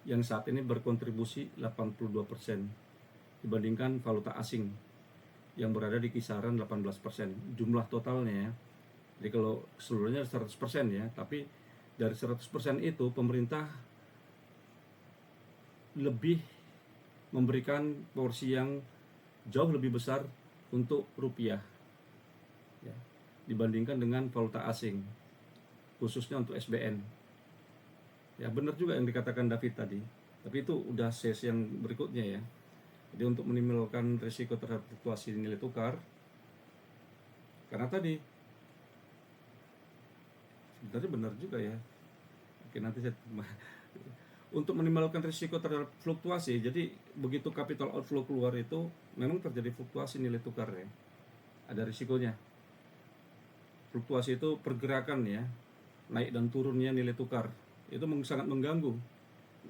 yang saat ini berkontribusi 82% dibandingkan valuta asing yang berada di kisaran 18% jumlah totalnya ya. Jadi kalau seluruhnya 100% ya, tapi dari 100% itu pemerintah lebih memberikan porsi yang jauh lebih besar untuk rupiah ya, dibandingkan dengan valuta asing, khususnya untuk SBN. Ya benar juga yang dikatakan David tadi, tapi itu udah sesi yang berikutnya ya. Jadi untuk minimalkan risiko terhadap fluktuasi nilai tukar, karena tadi sebenarnya benar juga ya. Oke, nanti saya untuk minimalkan risiko terhadap fluktuasi, jadi begitu capital outflow keluar itu memang terjadi fluktuasi nilai tukar ya, ada risikonya. Fluktuasi itu pergerakan ya, naik dan turunnya nilai tukar, itu sangat mengganggu,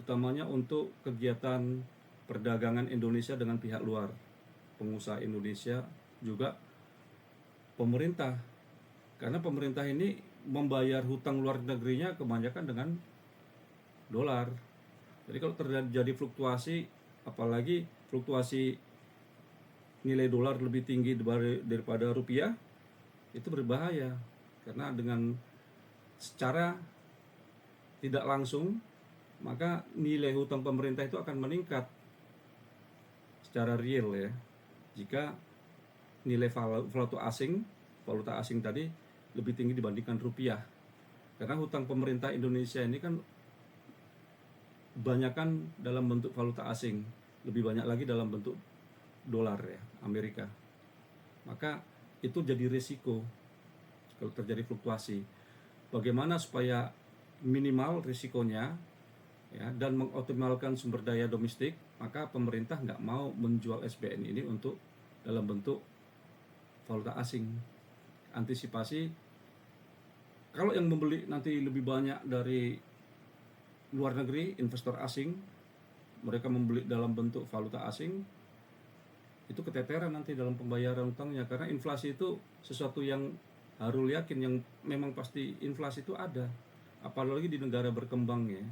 utamanya untuk kegiatan perdagangan Indonesia dengan pihak luar, pengusaha Indonesia, juga pemerintah. Karena pemerintah ini membayar hutang luar negerinya kebanyakan dengan dolar. Jadi kalau terjadi fluktuasi, apalagi fluktuasi nilai dolar lebih tinggi daripada rupiah, itu berbahaya. Karena dengan secara tidak langsung, maka nilai hutang pemerintah itu akan meningkat secara real ya, jika nilai valuta asing tadi lebih tinggi dibandingkan rupiah. Karena hutang pemerintah Indonesia ini kan banyakkan dalam bentuk valuta asing, lebih banyak lagi dalam bentuk dolar ya, Amerika. Maka itu jadi risiko kalau terjadi fluktuasi. Bagaimana supaya minimal risikonya ya, dan mengoptimalkan sumber daya domestik, maka pemerintah nggak mau menjual SBN ini untuk dalam bentuk valuta asing. Antisipasi kalau yang membeli nanti lebih banyak dari luar negeri, investor asing, mereka membeli dalam bentuk valuta asing, itu keteteran nanti dalam pembayaran utangnya. Karena inflasi itu sesuatu yang harus yakin, yang memang pasti inflasi itu ada, apalagi di negara berkembang ya.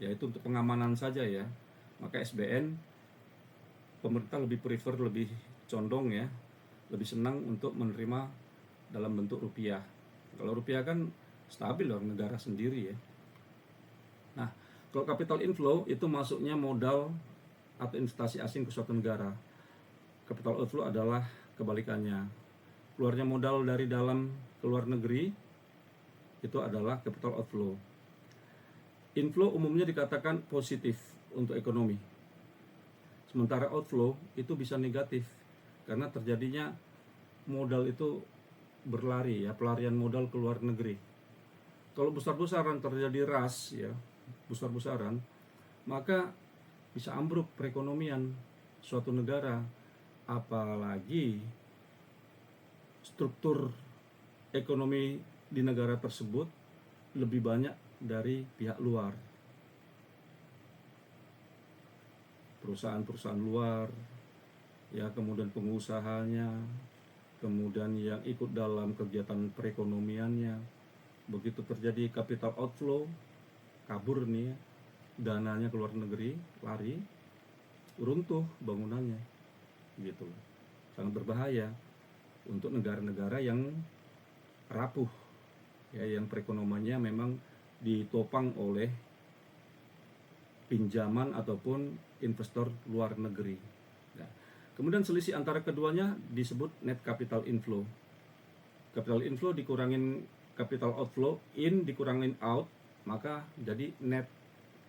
Ya itu untuk pengamanan saja ya. Maka SBN pemerintah lebih prefer, lebih condong ya, lebih senang untuk menerima dalam bentuk rupiah. Kalau rupiah kan stabil dalam negara sendiri ya. Nah, kalau capital inflow itu masuknya modal atau investasi asing ke suatu negara. Capital outflow adalah kebalikannya. Keluarnya modal dari dalam ke luar negeri itu adalah capital outflow. Inflow umumnya dikatakan positif untuk ekonomi. Sementara outflow itu bisa negatif karena terjadinya modal itu berlari ya, pelarian modal ke luar negeri. Kalau besar-besaran terjadi ras ya, besar-besaran, maka bisa ambruk perekonomian suatu negara, apalagi struktur ekonomi di negara tersebut lebih banyak dari pihak luar, perusahaan-perusahaan luar ya, kemudian pengusahanya, kemudian yang ikut dalam kegiatan perekonomiannya. Begitu terjadi capital outflow, kabur nih dananya ke luar negeri, lari, runtuh bangunannya gitu. Sangat berbahaya untuk negara-negara yang rapuh ya, yang perekonomiannya memang ditopang oleh pinjaman ataupun investor luar negeri. Kemudian selisih antara keduanya disebut net capital inflow. Capital inflow dikurangin capital outflow, in dikurangin out, maka jadi net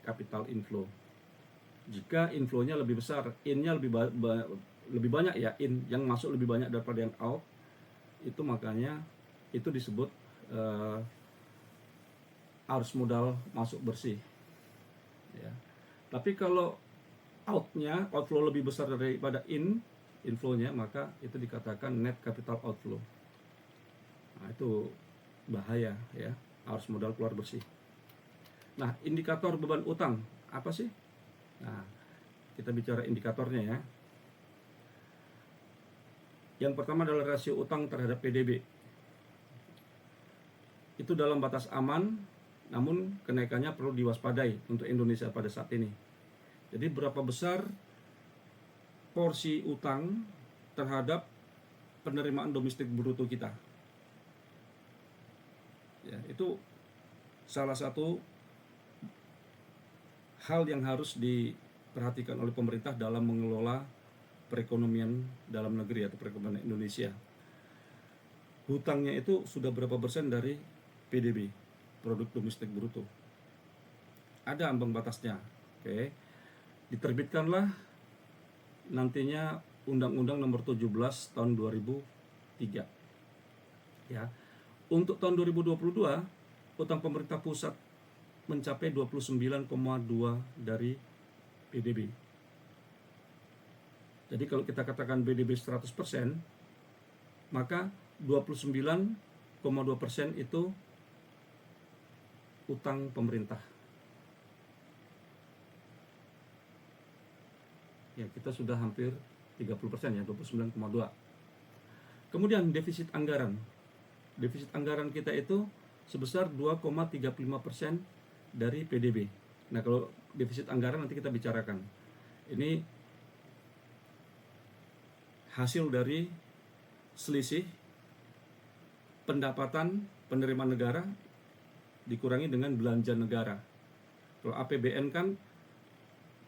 capital inflow. Jika inflow-nya lebih besar, in-nya lebih banyak ya, in yang masuk lebih banyak daripada yang out, itu makanya itu disebut arus modal masuk bersih ya. Tapi kalau outflow lebih besar daripada inflow-nya, maka itu dikatakan net capital outflow. Nah, itu bahaya ya, arus modal keluar bersih. Nah, indikator beban utang apa sih? Nah, kita bicara indikatornya ya. Yang pertama adalah rasio utang terhadap PDB. Itu dalam batas aman, namun kenaikannya perlu diwaspadai untuk Indonesia pada saat ini. Jadi berapa besar porsi utang terhadap penerimaan domestik bruto kita? Ya, itu salah satu hal yang harus diperhatikan oleh pemerintah dalam mengelola perekonomian dalam negeri atau perekonomian Indonesia. Hutangnya itu sudah berapa persen dari PDB, produk domestik bruto? Ada ambang batasnya. Oke. Diterbitkanlah nantinya Undang-Undang Nomor 17 tahun 2003. Ya. Untuk tahun 2022, utang pemerintah pusat mencapai 29,2 dari PDB. Jadi kalau kita katakan PDB 100%, maka 29,2% itu utang pemerintah. Ya, kita sudah hampir 30% ya, 29,2. Kemudian defisit anggaran. Defisit anggaran kita itu sebesar 2,35% dari PDB. Nah, kalau defisit anggaran nanti kita bicarakan. Ini hasil dari selisih pendapatan penerimaan negara dikurangi dengan belanja negara. Kalau APBN kan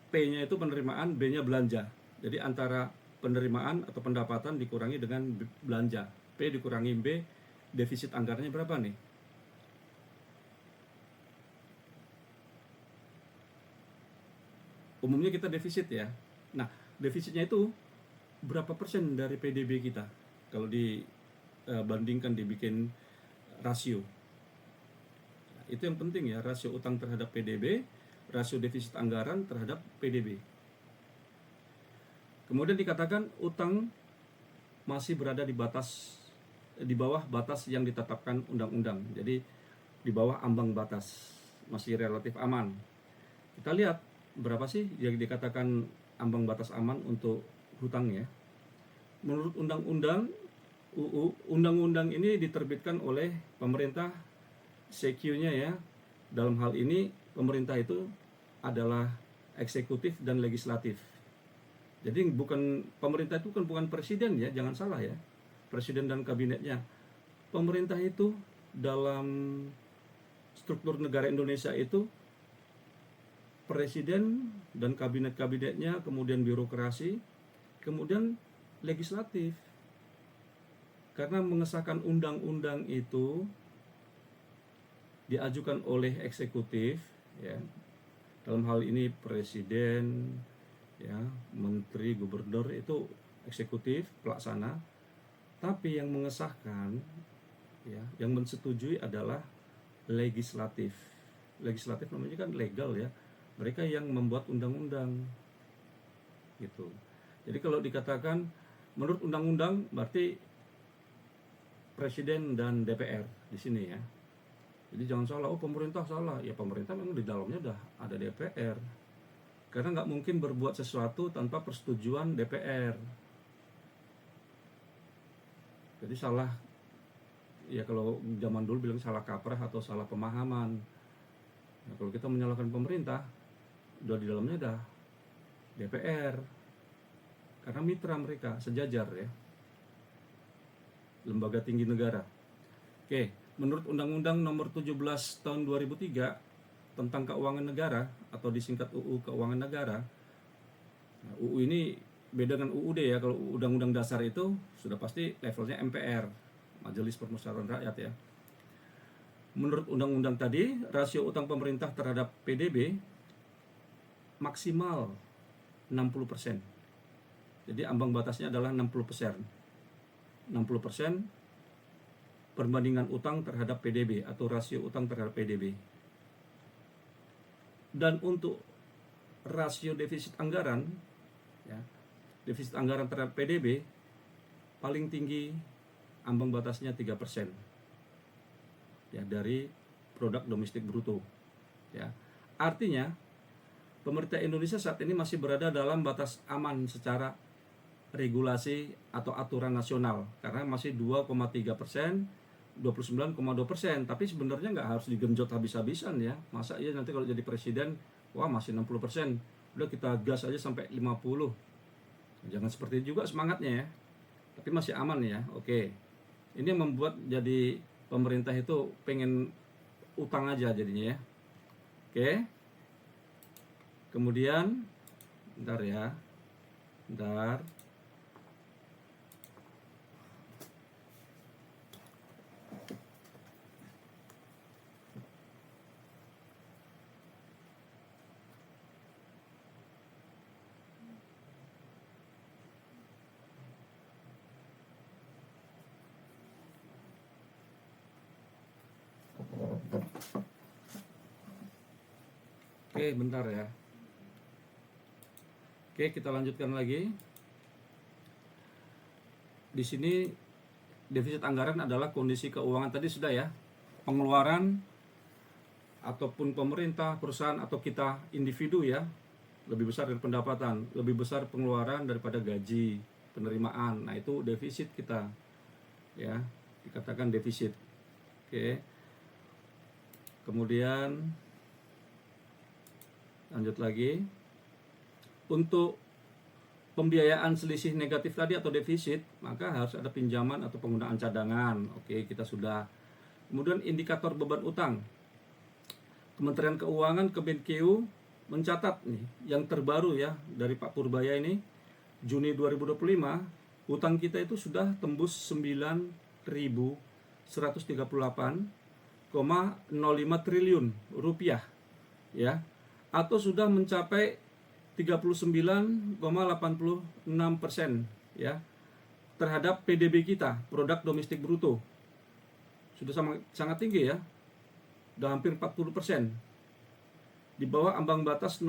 P-nya itu penerimaan, B-nya belanja. Jadi antara penerimaan atau pendapatan dikurangi dengan belanja. P dikurangi B, defisit anggarannya berapa nih? Umumnya kita defisit ya. Nah, defisitnya itu berapa persen dari PDB kita? Kalau dibandingkan dibikin rasio. Nah, itu yang penting ya, rasio utang terhadap PDB, rasio defisit anggaran terhadap PDB. Kemudian dikatakan utang masih berada di bawah batas yang ditetapkan undang-undang. Jadi di bawah ambang batas, masih relatif aman. Kita lihat berapa sih yang dikatakan ambang batas aman untuk hutang ya. Menurut undang-undang UU, undang-undang ini diterbitkan oleh pemerintah, CQ-nya ya. Dalam hal ini pemerintah itu adalah eksekutif dan legislatif. Jadi pemerintah itu bukan presiden ya, jangan salah ya. Presiden dan kabinetnya. Pemerintah itu dalam struktur negara Indonesia itu presiden dan kabinet-kabinetnya, kemudian birokrasi, kemudian legislatif. Karena mengesahkan undang-undang itu diajukan oleh eksekutif ya. Dalam hal ini presiden ya, menteri, gubernur itu eksekutif, pelaksana. Tapi yang mengesahkan ya, yang mensetujui adalah legislatif. Legislatif namanya kan legal ya. Mereka yang membuat undang-undang gitu. Jadi kalau dikatakan menurut undang-undang berarti presiden dan DPR di sini ya. Jadi jangan salah, oh pemerintah salah. Ya pemerintah memang di dalamnya udah ada DPR. Karena nggak mungkin berbuat sesuatu tanpa persetujuan DPR. Jadi salah, ya kalau zaman dulu bilang salah kaprah atau salah pemahaman. Nah, kalau kita menyalahkan pemerintah, udah di dalamnya udah DPR. Karena mitra mereka, sejajar ya. Lembaga tinggi negara. Oke. Menurut Undang-Undang Nomor 17 tahun 2003 tentang keuangan negara atau disingkat UU Keuangan Negara, nah, UU ini beda dengan UUD ya. Kalau undang-undang dasar itu sudah pasti levelnya MPR, Majelis Permusyawaratan Rakyat ya. Menurut undang-undang tadi, rasio utang pemerintah terhadap PDB maksimal 60%. Jadi ambang batasnya adalah 60%. 60% perbandingan utang terhadap PDB atau rasio utang terhadap PDB. Dan untuk rasio defisit anggaran ya, defisit anggaran terhadap PDB paling tinggi ambang batasnya 3% ya dari produk domestik bruto ya. Artinya pemerintah Indonesia saat ini masih berada dalam batas aman secara regulasi atau aturan nasional karena masih 2,3%, 29,2%. Tapi sebenarnya nggak harus digenjot habis-habisan ya. Masa iya nanti kalau jadi presiden, wah masih 60%, udah kita gas aja sampai 50. Jangan seperti itu juga semangatnya ya. Tapi masih aman ya. Oke. Ini yang membuat jadi pemerintah itu pengen utang aja jadinya ya. Oke. Kemudian bentar ya. Bentar. Oke, bentar ya. Oke, kita lanjutkan lagi. Di sini defisit anggaran adalah kondisi keuangan tadi sudah ya. Pengeluaran ataupun pemerintah, perusahaan atau kita individu ya, lebih besar dari pendapatan, lebih besar pengeluaran daripada gaji, penerimaan. Nah, itu defisit kita. Ya, dikatakan defisit. Oke. Kemudian lanjut lagi. Untuk pembiayaan selisih negatif tadi atau defisit, maka harus ada pinjaman atau penggunaan cadangan. Oke, kita sudah. Kemudian indikator beban utang. Kementerian Keuangan Kemenkeu mencatat nih yang terbaru ya dari Pak Purbaya ini, Juni 2025 utang kita itu sudah tembus 9.138,05 triliun rupiah ya, atau sudah mencapai 39,86% ya terhadap PDB kita, produk domestik bruto. Sudah sangat tinggi ya. Sudah hampir 40%. Di bawah ambang batas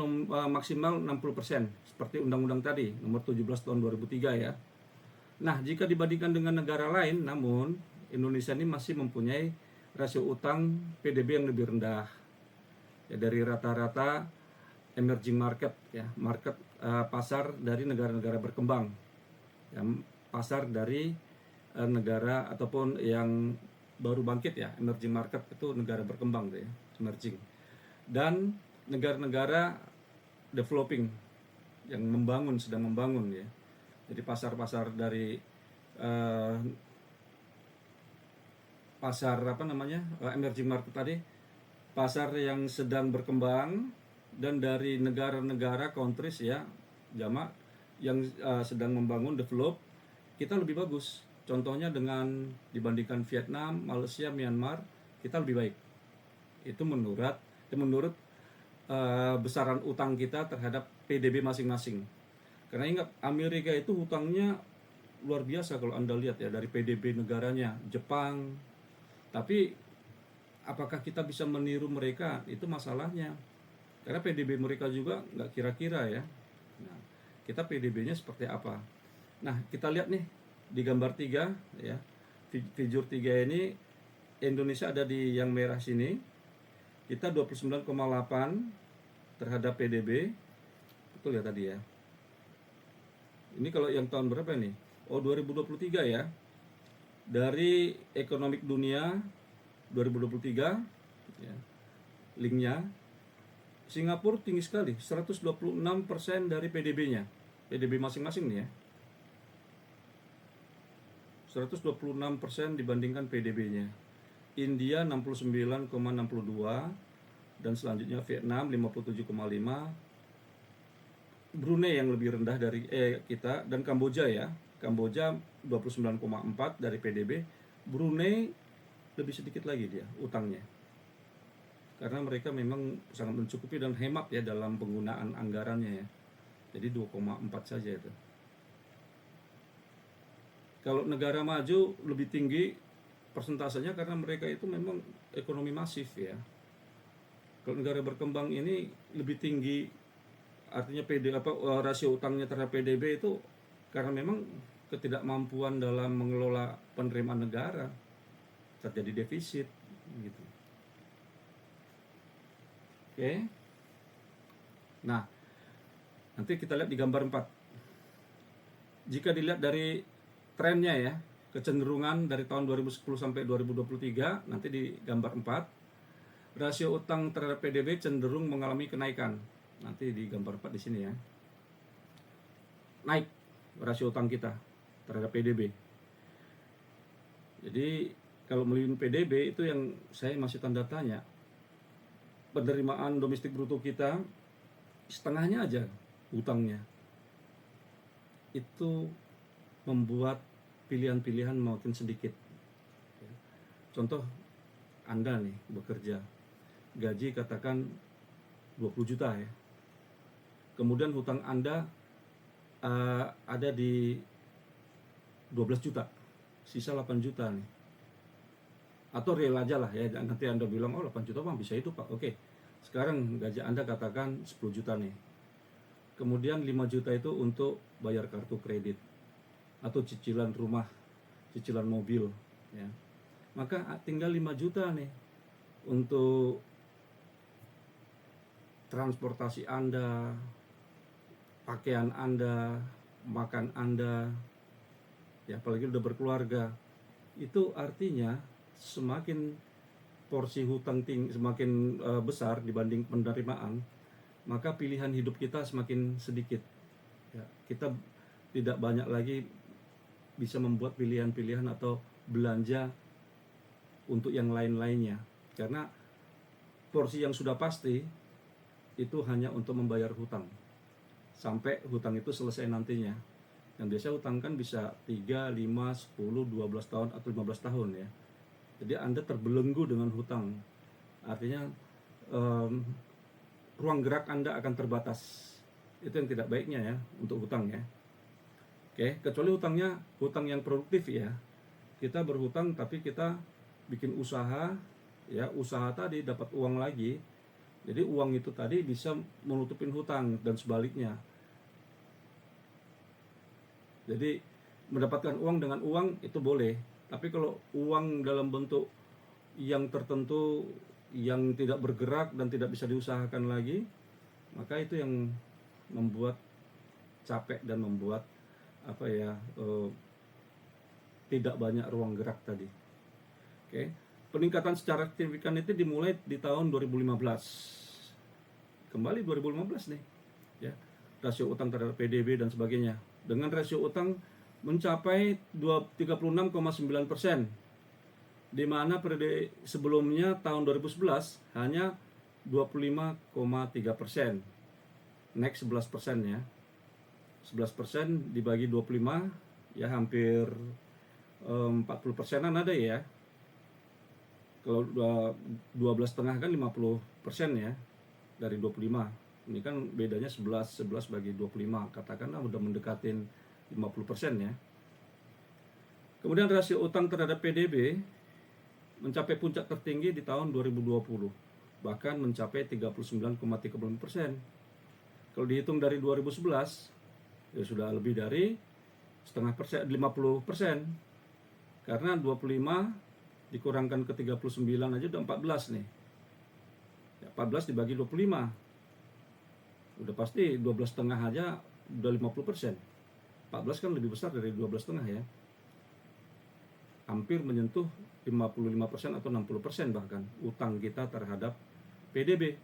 maksimal 60% seperti undang-undang tadi nomor 17 tahun 2003 ya. Nah, jika dibandingkan dengan negara lain, namun Indonesia ini masih mempunyai rasio utang PDB yang lebih rendah. Ya, dari rata-rata emerging market ya, market pasar dari negara-negara berkembang. Ya, pasar dari negara ataupun yang baru bangkit ya, emerging market itu negara berkembang ya, emerging. Dan negara-negara developing yang membangun, sedang membangun ya. Jadi pasar-pasar dari pasar emerging market tadi, pasar yang sedang berkembang, dan dari negara-negara countries ya, jamak yang sedang membangun, develop, kita lebih bagus. Contohnya dengan dibandingkan Vietnam, Malaysia, Myanmar, kita lebih baik. Itu menurut besaran utang kita terhadap PDB masing-masing. Karena ingat, Amerika itu hutangnya luar biasa kalau Anda lihat ya dari PDB negaranya, Jepang. Tapi apakah kita bisa meniru mereka? Itu masalahnya. Karena PDB mereka juga nggak kira-kira ya. Nah, kita PDB-nya seperti apa? Nah, kita lihat nih di gambar 3 ya. Figure 3 ini Indonesia ada di yang merah sini. Kita 29,8 terhadap PDB. Betul ya tadi ya. Ini kalau yang tahun berapa nih? Oh, 2023 ya. Dari Ekonomi Dunia 2023 ya. Linknya Singapura tinggi sekali, 126% dari PDB-nya. PDB masing-masing nih ya. 126% dibandingkan PDB-nya. India 69,62 dan selanjutnya Vietnam 57,5, Brunei yang lebih rendah dari kita, dan Kamboja ya. Kamboja 29,4 dari PDB. Brunei lebih sedikit lagi dia utangnya. Karena mereka memang sangat mencukupi dan hemat ya dalam penggunaan anggarannya ya. Jadi 2,4 saja itu. Kalau negara maju lebih tinggi persentasenya karena mereka itu memang ekonomi masif ya. Kalau negara berkembang ini lebih tinggi, artinya rasio utangnya terhadap PDB itu karena memang ketidakmampuan dalam mengelola penerimaan negara, terjadi defisit gitu. Oke. Nah, nanti kita lihat di gambar 4. Jika dilihat dari trennya ya, kecenderungan dari tahun 2010 sampai 2023, nanti di gambar 4, rasio utang terhadap PDB cenderung mengalami kenaikan. Nanti di gambar 4 di sini ya. Naik rasio utang kita terhadap PDB. Jadi kalau melihat PDB itu yang saya masih tanda tanya. Penerimaan domestik bruto kita setengahnya aja utangnya. Itu membuat pilihan-pilihan makin sedikit. Contoh, Anda nih bekerja, gaji katakan 20 juta ya. Kemudian hutang Anda ada di 12 juta, sisa 8 juta nih. Atau real aja lah ya, nanti Anda bilang, oh 8 juta mah bisa itu Pak. Oke, sekarang gaji Anda katakan 10 juta nih. Kemudian 5 juta itu untuk bayar kartu kredit atau cicilan rumah, cicilan mobil ya. Maka tinggal 5 juta nih untuk transportasi Anda, pakaian Anda, makan Anda, ya apalagi udah berkeluarga. Itu artinya semakin porsi hutang semakin besar dibanding penerimaan, maka pilihan hidup kita semakin sedikit. Ya, kita tidak banyak lagi bisa membuat pilihan-pilihan atau belanja untuk yang lain-lainnya. Karena porsi yang sudah pasti itu hanya untuk membayar hutang. Sampai hutang itu selesai nantinya. Yang biasa hutang kan bisa 3, 5, 10, 12 tahun atau 15 tahun ya. Jadi Anda terbelenggu dengan hutang. Artinya ruang gerak Anda akan terbatas. Itu yang tidak baiknya ya untuk hutang ya. Oke, kecuali hutang yang produktif ya. Kita berhutang tapi kita bikin usaha ya, usaha tadi dapat uang lagi. Jadi uang itu tadi bisa menutupin hutang dan sebaliknya. Jadi mendapatkan uang dengan uang itu boleh. Tapi kalau uang dalam bentuk yang tertentu yang tidak bergerak dan tidak bisa diusahakan lagi, maka itu yang membuat capek dan membuat tidak banyak ruang gerak tadi. Oke. Peningkatan secara signifikan itu dimulai di tahun 2015. Kembali 2015 nih. Ya. Rasio utang terhadap PDB dan sebagainya. Dengan rasio utang mencapai 36,9%, di mana periode sebelumnya tahun 2011 hanya 25,3%, naik 11% ya. 11% dibagi 25 ya hampir 40%-an ada ya. Kalau 12,5 kan 50% ya dari 25. Ini kan bedanya 11 bagi 25, katakanlah udah mendekatin 50% ya. Kemudian rasio utang terhadap PDB mencapai puncak tertinggi di tahun 2020, bahkan mencapai 39,30%. Kalau dihitung dari 2011, ya sudah lebih dari setengah persen, 50%. Karena 25 dikurangkan ke 39 aja udah 14 nih. Ya, 14 dibagi 25. Udah pasti 12,5 aja udah 50%. 14 kan lebih besar dari 12,5 ya. Hampir menyentuh 55% atau 60% bahkan utang kita terhadap PDB.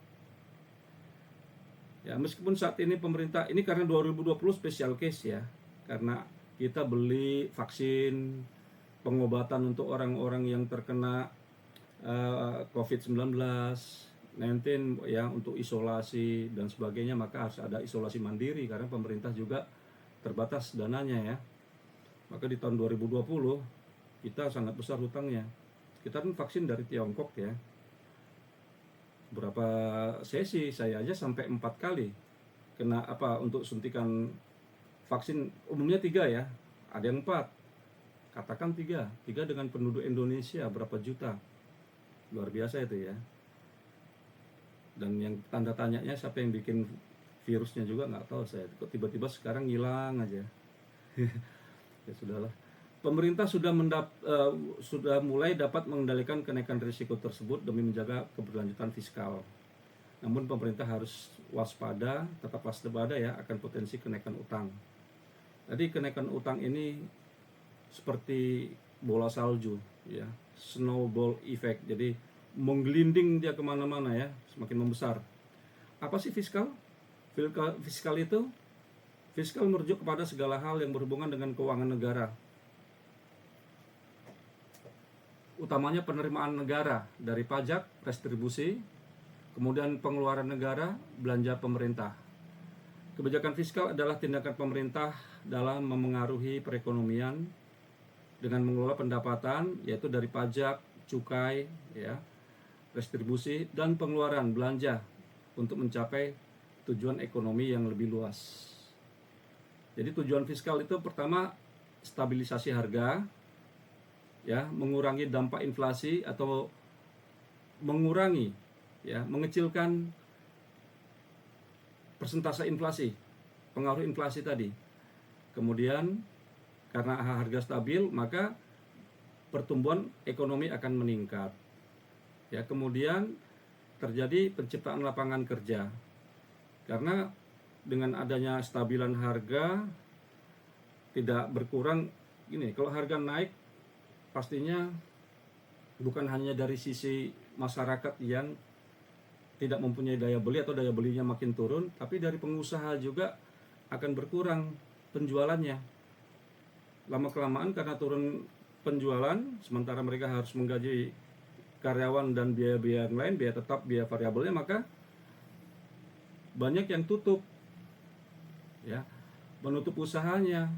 Ya, meskipun saat ini pemerintah, ini karena 2020 special case ya. Karena kita beli vaksin, pengobatan untuk orang-orang yang terkena COVID-19, COVID-19 ya, untuk isolasi dan sebagainya, maka harus ada isolasi mandiri karena pemerintah juga terbatas dananya ya. Maka di tahun 2020 kita sangat besar hutangnya. Kita kan vaksin dari Tiongkok ya. Berapa sesi saya aja sampai 4 kali kena untuk suntikan vaksin, umumnya 3 ya, ada yang 4, katakan 3 dengan penduduk Indonesia berapa juta, luar biasa itu ya. Dan yang tanda tanyanya siapa yang bikin virusnya juga nggak tahu saya, kok tiba-tiba sekarang hilang aja. Ya sudahlah, pemerintah sudah mulai dapat mengendalikan kenaikan risiko tersebut demi menjaga keberlanjutan fiskal. Namun pemerintah harus tetap waspada ya akan potensi kenaikan utang. Jadi kenaikan utang ini seperti bola salju ya, snowball effect. Jadi menggelinding dia kemana-mana ya, semakin membesar. Apa sih fiskal? Fiskal itu, fiskal merujuk kepada segala hal yang berhubungan dengan keuangan negara, utamanya penerimaan negara dari pajak, restribusi, kemudian pengeluaran negara, belanja pemerintah. Kebijakan fiskal adalah tindakan pemerintah dalam memengaruhi perekonomian dengan mengelola pendapatan, yaitu dari pajak, cukai, ya, restribusi, dan pengeluaran belanja untuk mencapai tujuan ekonomi yang lebih luas. Jadi tujuan fiskal itu pertama stabilisasi harga, ya, mengurangi dampak inflasi atau mengurangi, ya, mengecilkan persentase inflasi, pengaruh inflasi tadi. Kemudian karena harga stabil, maka pertumbuhan ekonomi akan meningkat. Ya, kemudian terjadi penciptaan lapangan kerja. Karena dengan adanya stabilan harga tidak berkurang gini, kalau harga naik pastinya bukan hanya dari sisi masyarakat yang tidak mempunyai daya beli atau daya belinya makin turun, tapi dari pengusaha juga akan berkurang penjualannya. Lama-kelamaan karena turun penjualan, sementara mereka harus menggaji karyawan dan biaya-biaya yang lain, biaya tetap, biaya variabelnya, maka banyak yang tutup, ya, menutup usahanya.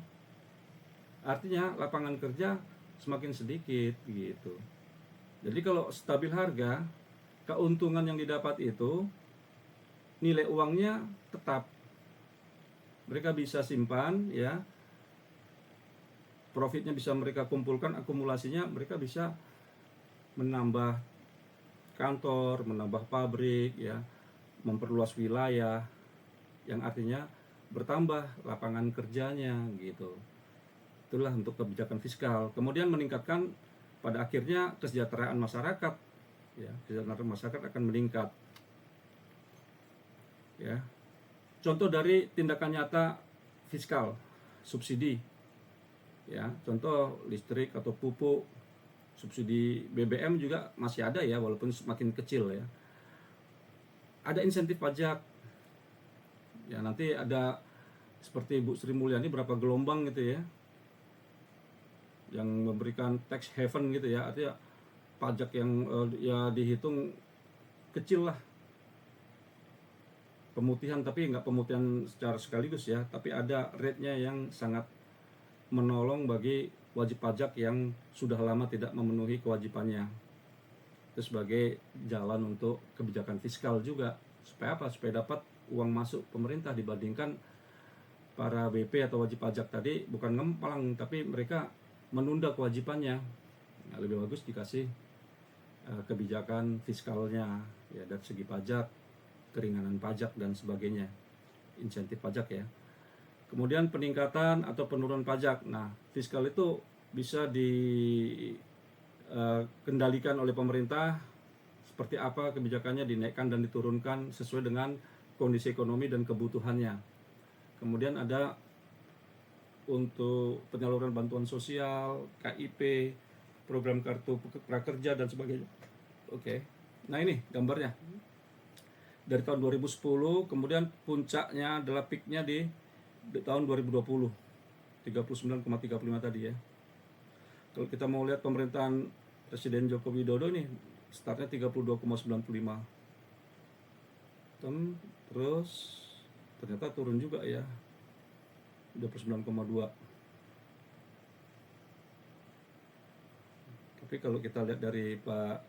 Artinya lapangan kerja semakin sedikit gitu. Jadi kalau stabil harga, keuntungan yang didapat itu nilai uangnya tetap. Mereka bisa simpan, ya. Profitnya bisa mereka kumpulkan, akumulasinya mereka bisa menambah kantor, menambah pabrik, ya, memperluas wilayah, yang artinya bertambah lapangan kerjanya gitu. Itulah untuk kebijakan fiskal. Kemudian meningkatkan pada akhirnya kesejahteraan masyarakat, ya, kesejahteraan masyarakat akan meningkat. Ya. Contoh dari tindakan nyata fiskal, subsidi. Ya, contoh listrik atau pupuk, subsidi BBM juga masih ada ya, walaupun semakin kecil ya. Ada insentif pajak. Ya, nanti ada seperti Bu Sri Mulyani berapa gelombang gitu ya, yang memberikan tax haven gitu ya, artinya pajak yang ya dihitung kecil lah, pemutihan, tapi nggak pemutihan secara sekaligus ya, tapi ada rate-nya yang sangat menolong bagi wajib pajak yang sudah lama tidak memenuhi kewajibannya. Itu sebagai jalan untuk kebijakan fiskal juga. Supaya apa? Supaya dapat uang masuk pemerintah, dibandingkan para WP atau wajib pajak tadi bukan ngemplang, tapi mereka menunda kewajibannya. Nah, lebih bagus dikasih kebijakan fiskalnya ya, dari segi pajak, keringanan pajak dan sebagainya, insentif pajak ya. Kemudian peningkatan atau penurunan pajak. Nah, fiskal itu bisa dikendalikan oleh pemerintah, seperti apa kebijakannya, dinaikkan dan diturunkan sesuai dengan kondisi ekonomi dan kebutuhannya. Kemudian ada untuk penyaluran bantuan sosial, KIP, program kartu prakerja dan sebagainya. Oke. Nah, ini gambarnya. Dari tahun 2010, kemudian puncaknya adalah peaknya di tahun 2020, 39,35 tadi ya. Kalau kita mau lihat pemerintahan Presiden Joko Widodo ini, startnya 32,95. terus ternyata turun juga ya, 29,2. Tapi kalau kita lihat dari Pak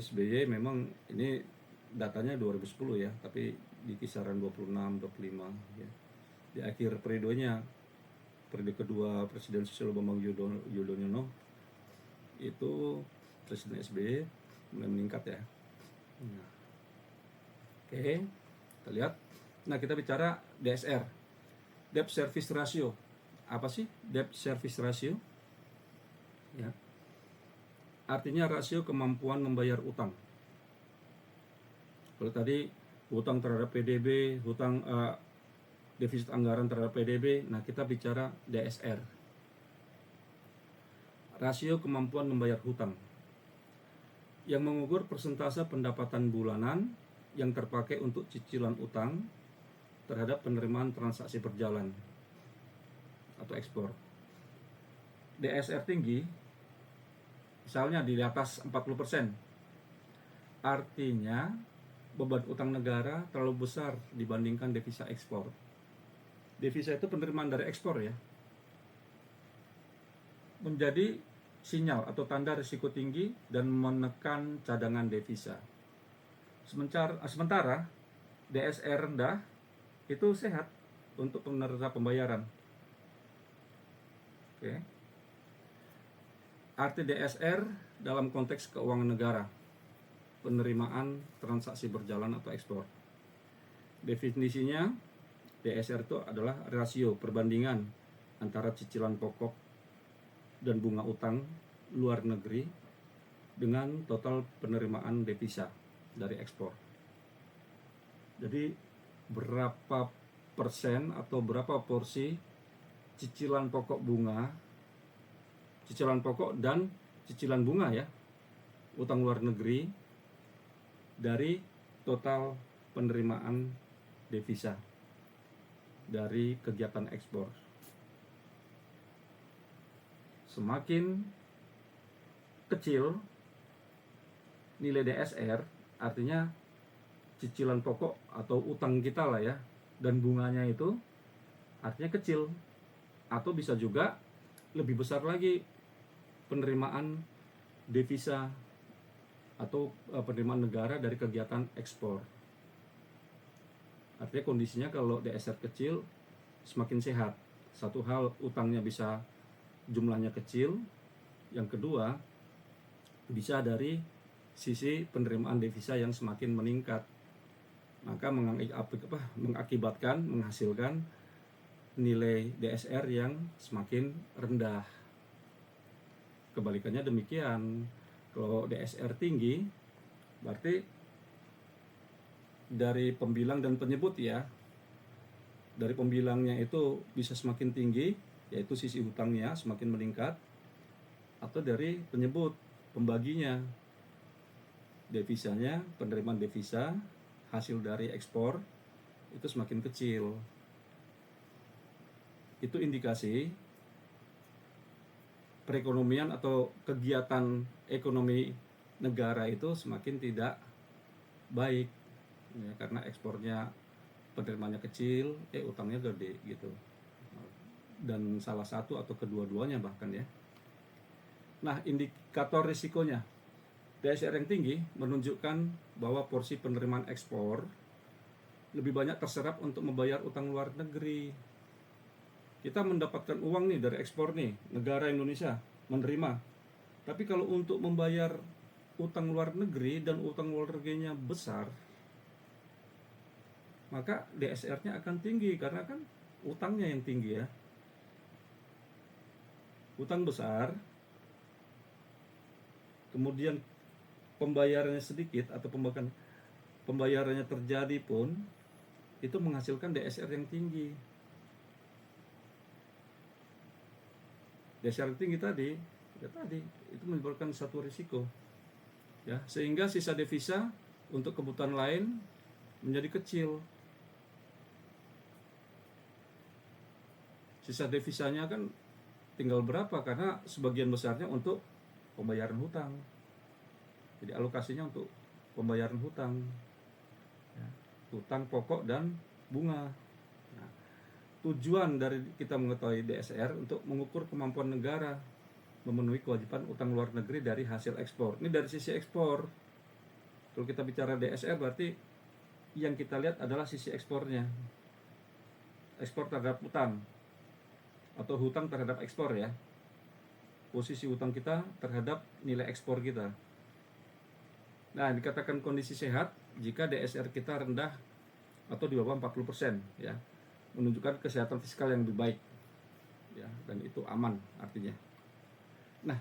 SBY memang ini datanya 2010 ya, tapi di kisaran 26, 25 ya. Di akhir periodenya, periode kedua Presiden Susilo Bambang Yudhoyono itu Presiden SBY mulai meningkat ya. Nah, oke, kita lihat. Nah, kita bicara DSR, Debt Service Ratio. Apa sih Debt Service Ratio? Ya, artinya rasio kemampuan membayar utang. Kalau tadi hutang terhadap PDB, hutang defisit anggaran terhadap PDB, nah kita bicara DSR, rasio kemampuan membayar hutang, yang mengukur persentase pendapatan bulanan yang terpakai untuk cicilan utang terhadap penerimaan transaksi berjalan atau ekspor. DSR tinggi, misalnya di atas 40%, artinya beban utang negara terlalu besar dibandingkan devisa ekspor. Devisa itu penerimaan dari ekspor ya. Menjadi sinyal atau tanda risiko tinggi dan menekan cadangan devisa. Sementara DSR rendah itu sehat untuk penerima pembayaran. Oke. Arti DSR dalam konteks keuangan negara, penerimaan transaksi berjalan atau ekspor. Definisinya, DSR itu adalah rasio perbandingan antara cicilan pokok dan bunga utang luar negeri dengan total penerimaan devisa dari ekspor. Jadi berapa persen atau berapa porsi cicilan pokok bunga, cicilan pokok dan cicilan bunga ya, utang luar negeri dari total penerimaan devisa dari kegiatan ekspor. Semakin kecil nilai DSR, artinya cicilan pokok atau utang kita lah ya, dan bunganya itu artinya kecil, atau bisa juga lebih besar lagi penerimaan devisa atau penerimaan negara dari kegiatan ekspor. Artinya kondisinya kalau DSR kecil semakin sehat. Satu hal, utangnya bisa jumlahnya kecil. Yang kedua, bisa dari sisi penerimaan devisa yang semakin meningkat. Maka mengakibatkan, menghasilkan nilai DSR yang semakin rendah. Kebalikannya demikian. Kalau DSR tinggi, berarti dari pembilang dan penyebut ya. Dari pembilangnya itu bisa semakin tinggi, yaitu sisi hutangnya semakin meningkat, atau dari penyebut, pembaginya, devisanya, penerimaan devisa hasil dari ekspor itu semakin kecil. Itu indikasi perekonomian atau kegiatan ekonomi negara itu semakin tidak baik ya, karena ekspornya penerimaannya kecil, utangnya gede gitu. Dan salah satu atau kedua-duanya bahkan ya. Nah, indikator risikonya, DSR yang tinggi menunjukkan bahwa porsi penerimaan ekspor lebih banyak terserap untuk membayar utang luar negeri. Kita mendapatkan uang nih dari ekspor nih, negara Indonesia menerima. Tapi kalau untuk membayar utang luar negeri dan utang luar negerinya besar, maka DSR-nya akan tinggi karena kan utangnya yang tinggi ya. Utang besar, kemudian pembayarannya sedikit atau pembayarannya terjadi pun, itu menghasilkan DSR yang tinggi. DSR yang tinggi tadi itu menyebabkan satu risiko ya, sehingga sisa devisa untuk kebutuhan lain menjadi kecil. Sisa devisanya kan tinggal berapa, karena sebagian besarnya untuk pembayaran hutang. Jadi alokasinya untuk pembayaran hutang hutang pokok dan bunga. Nah, tujuan dari kita mengetahui DSR untuk mengukur kemampuan negara memenuhi kewajiban utang luar negeri dari hasil ekspor. Ini dari sisi ekspor. Kalau kita bicara DSR berarti yang kita lihat adalah sisi ekspornya. Ekspor terhadap hutang atau hutang terhadap ekspor ya. Posisi hutang kita terhadap nilai ekspor kita. Nah, dikatakan kondisi sehat jika DSR kita rendah atau di bawah 40% ya. Menunjukkan kesehatan fiskal yang lebih baik. Ya, dan itu aman artinya. Nah,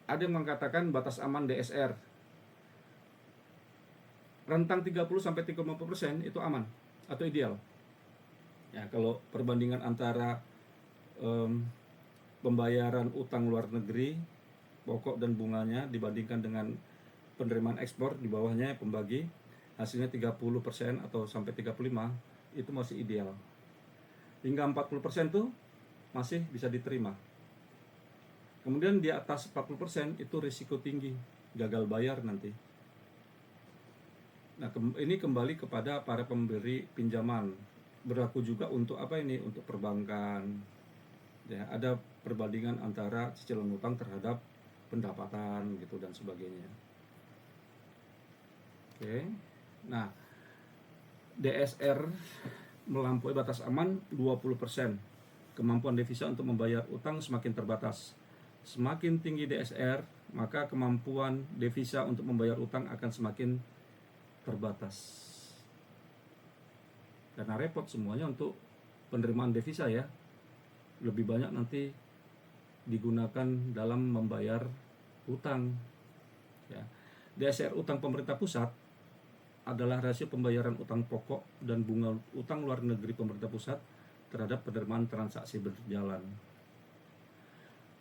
ada yang mengatakan batas aman DSR rentang 30-50% itu aman atau ideal. Ya, kalau perbandingan antara pembayaran utang luar negeri pokok dan bunganya dibandingkan dengan penerimaan ekspor di bawahnya pembagi, hasilnya 30% atau sampai 35 itu masih ideal. Hingga 40% tuh masih bisa diterima. Kemudian di atas 40% itu risiko tinggi, gagal bayar nanti. Nah, ini kembali kepada para pemberi pinjaman. Berlaku juga untuk apa ini? Untuk perbankan. Ya, ada perbandingan antara cicilan utang terhadap pendapatan gitu dan sebagainya. Oke. Nah, DSR melampaui batas aman 20%. Kemampuan devisa untuk membayar utang semakin terbatas. Semakin tinggi DSR, maka kemampuan devisa untuk membayar utang akan semakin terbatas. Karena repot semuanya untuk penerimaan devisa ya. Lebih banyak nanti digunakan dalam membayar utang. Ya. DSR utang pemerintah pusat adalah rasio pembayaran utang pokok dan bunga utang luar negeri pemerintah pusat terhadap penerimaan transaksi berjalan.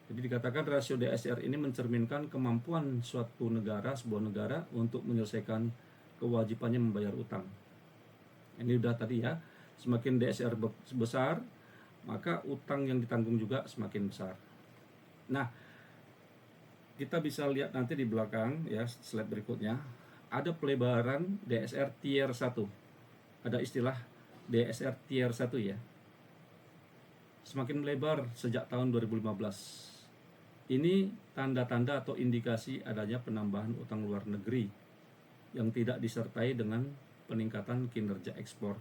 Jadi dikatakan rasio DSR ini mencerminkan kemampuan suatu negara, sebuah negara untuk menyelesaikan kewajibannya membayar utang. Ini udah tadi ya, semakin DSR besar, maka utang yang ditanggung juga semakin besar. Nah, kita bisa lihat nanti di belakang ya, slide berikutnya, ada pelebaran DSR tier 1. Ada istilah DSR tier 1 ya. Semakin lebar sejak tahun 2015. Ini tanda-tanda atau indikasi adanya penambahan utang luar negeri yang tidak disertai dengan peningkatan kinerja ekspor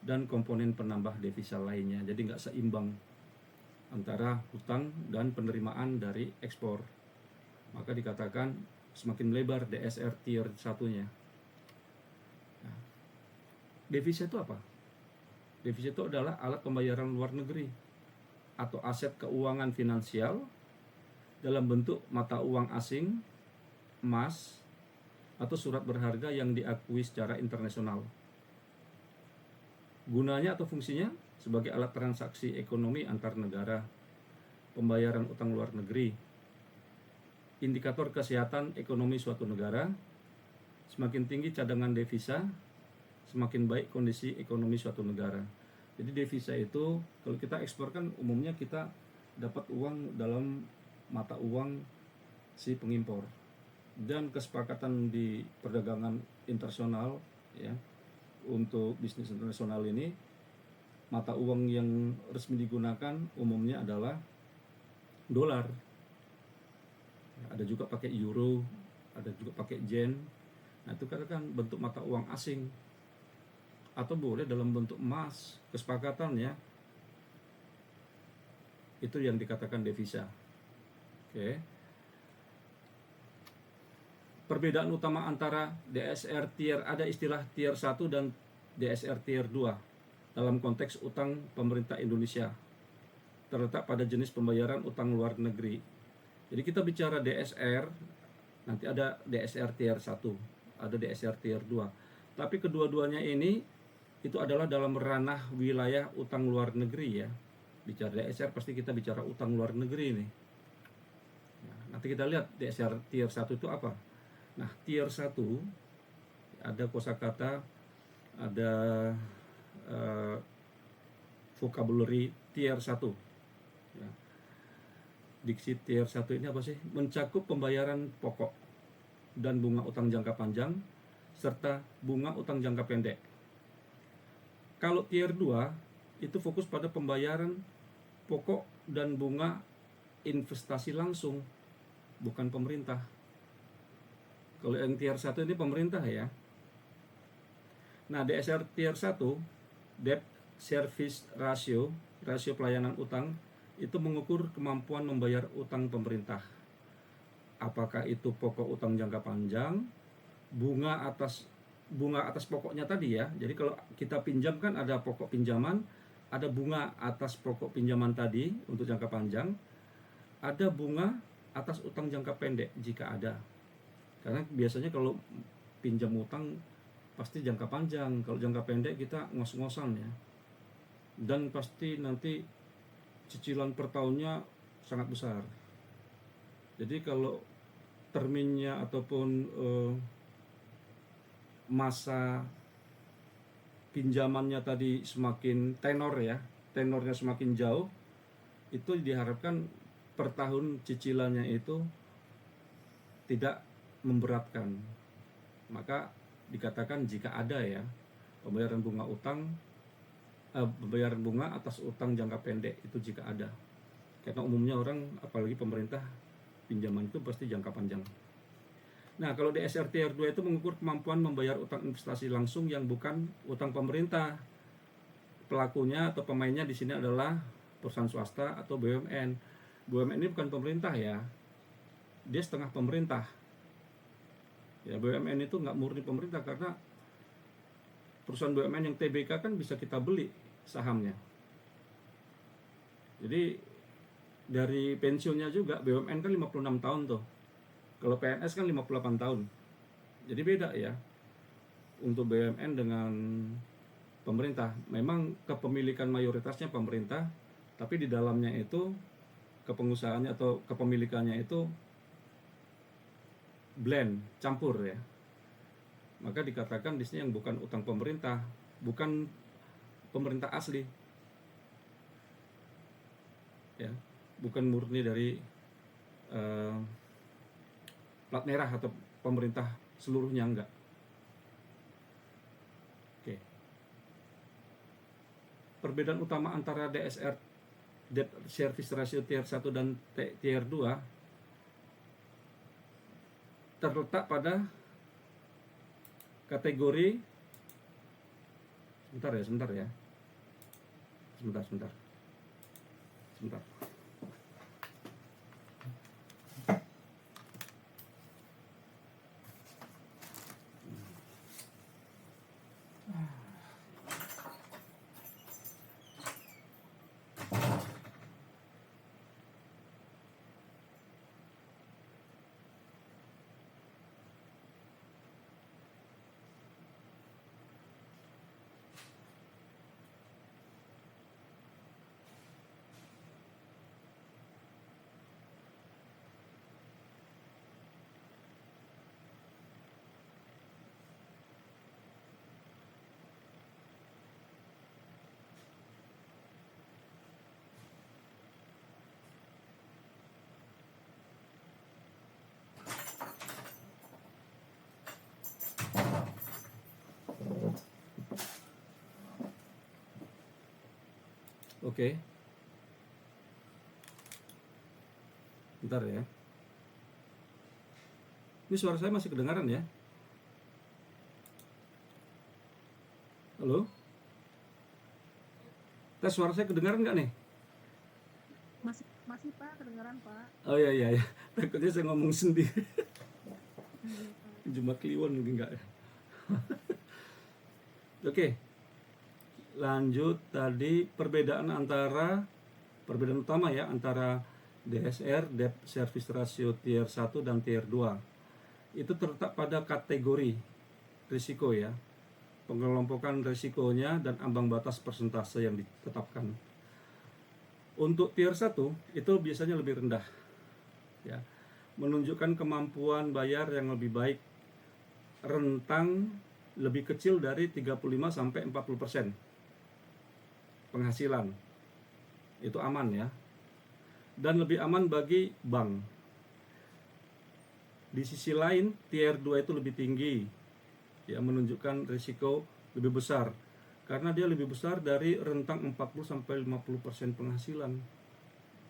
dan komponen penambah devisa lainnya. Jadi nggak seimbang antara hutang dan penerimaan dari ekspor. Maka dikatakan semakin lebar DSR tier 1-nya. Nah, devisa itu apa? Devisa itu adalah alat pembayaran luar negeri atau aset keuangan finansial dalam bentuk mata uang asing, emas, atau surat berharga yang diakui secara internasional. Gunanya atau fungsinya sebagai alat transaksi ekonomi antar negara, pembayaran utang luar negeri, indikator kesehatan ekonomi suatu negara. Semakin tinggi cadangan devisa, semakin baik kondisi ekonomi suatu negara. Jadi devisa itu kalau kita ekspor kan umumnya kita dapat uang dalam mata uang si pengimpor. Dan kesepakatan di perdagangan internasional ya, untuk bisnis internasional ini mata uang yang resmi digunakan umumnya adalah dolar. Ada juga pakai euro, ada juga pakai yen. Nah, itu kan bentuk mata uang asing. Atau boleh dalam bentuk emas, kesepakatan ya. Itu yang dikatakan devisa. Oke. Perbedaan utama antara DSR tier, ada istilah tier 1 dan DSR tier 2 dalam konteks utang pemerintah Indonesia terletak pada jenis pembayaran utang luar negeri. Jadi kita bicara DSR, nanti ada DSR tier 1, ada DSR tier 2. Tapi kedua-duanya ini itu adalah dalam ranah wilayah utang luar negeri ya. Bicara DSR pasti kita bicara utang luar negeri ini. Nah, nanti kita lihat DSR tier 1 itu apa. Nah, tier 1 ada kosakata, ada vocabulary tier 1 ya. Diksi tier 1 ini apa sih? Mencakup pembayaran pokok dan bunga utang jangka panjang serta bunga utang jangka pendek. Kalau tier 2 itu fokus pada pembayaran pokok dan bunga investasi langsung, bukan pemerintah. Kalau yang tier 1 ini pemerintah ya. Nah, DSR tier 1, Debt Service Ratio, rasio pelayanan utang, itu mengukur kemampuan membayar utang pemerintah. Apakah itu pokok utang jangka panjang, bunga atas pokoknya tadi ya. Jadi kalau kita pinjam kan ada pokok pinjaman, ada bunga atas pokok pinjaman tadi untuk jangka panjang, ada bunga atas utang jangka pendek jika ada. Karena biasanya kalau pinjam utang pasti jangka panjang, kalau jangka pendek kita ngos-ngosan ya. Dan pasti nanti cicilan per tahunnya sangat besar. Jadi kalau terminnya ataupun masa pinjamannya tadi semakin tenornya semakin jauh, itu diharapkan per tahun cicilannya itu tidak memberatkan. Maka dikatakan jika ada ya pembayaran bunga atas utang jangka pendek itu jika ada. Karena umumnya orang, apalagi pemerintah, pinjaman itu pasti jangka panjang. Nah, kalau DSR tier 2 itu mengukur kemampuan membayar utang investasi langsung yang bukan utang pemerintah. Pelakunya atau pemainnya di sini adalah perusahaan swasta atau BUMN. BUMN ini bukan pemerintah ya, dia setengah pemerintah. Ya, BUMN itu nggak murni pemerintah karena perusahaan BUMN yang TBK kan bisa kita beli sahamnya. Jadi dari pensiunnya juga, BUMN kan 56 tahun tuh. Kalau PNS kan 58 tahun. Jadi beda ya untuk BUMN dengan pemerintah. Memang kepemilikan mayoritasnya pemerintah, tapi di dalamnya itu kepengusahaannya atau kepemilikannya itu blend, campur ya. Maka dikatakan di sini yang bukan utang pemerintah, bukan pemerintah asli. Ya, bukan murni dari plat merah atau pemerintah seluruhnya, enggak. Oke. Perbedaan utama antara DSR, Debt Service Ratio tier 1 dan tier 2 terletak pada kategori sebentar ya. Oke. Bentar ya. Ini suara saya masih kedengaran ya? Halo? Tes, suara saya kedengaran nggak nih? Masih Pak, kedengaran Pak. Oh iya. Takutnya saya ngomong sendiri. Cuma kliwon mungkin nggak ya. Oke. Lanjut tadi perbedaan utama ya antara DSR, Debt Service Ratio tier 1 dan tier 2. Itu terletak pada kategori risiko ya. Pengelompokan risikonya dan ambang batas persentase yang ditetapkan. Untuk tier 1 itu biasanya lebih rendah. Ya. Menunjukkan kemampuan bayar yang lebih baik, rentang lebih kecil dari 35 sampai 40% penghasilan. Itu aman ya. Dan lebih aman bagi bank. Di sisi lain, tier 2 itu lebih tinggi. ya, menunjukkan risiko lebih besar karena dia lebih besar dari rentang 40 sampai 50% penghasilan,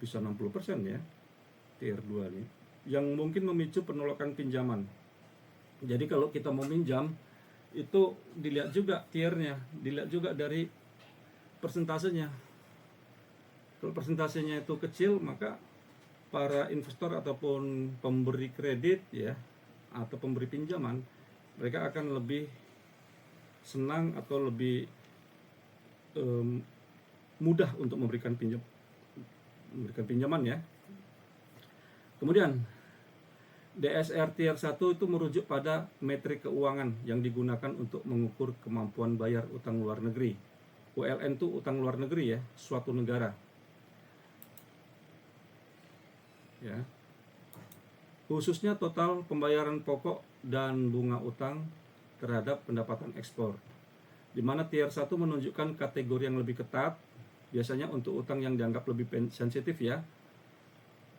bisa 60% ya tier 2 ini, yang mungkin memicu penolakan pinjaman. Jadi kalau kita mau minjam itu dilihat juga tiernya, dilihat juga dari persentasenya. Kalau persentasenya itu kecil, maka para investor ataupun pemberi kredit ya, atau pemberi pinjaman, mereka akan lebih senang atau lebih mudah untuk memberikan pinjaman ya. Kemudian DSR tier 1 itu merujuk pada metrik keuangan yang digunakan untuk mengukur kemampuan bayar utang luar negeri. ULN itu utang luar negeri ya, suatu negara. Ya. Khususnya total pembayaran pokok dan bunga utang terhadap pendapatan ekspor. Di mana tier 1 menunjukkan kategori yang lebih ketat, biasanya untuk utang yang dianggap lebih sensitif ya,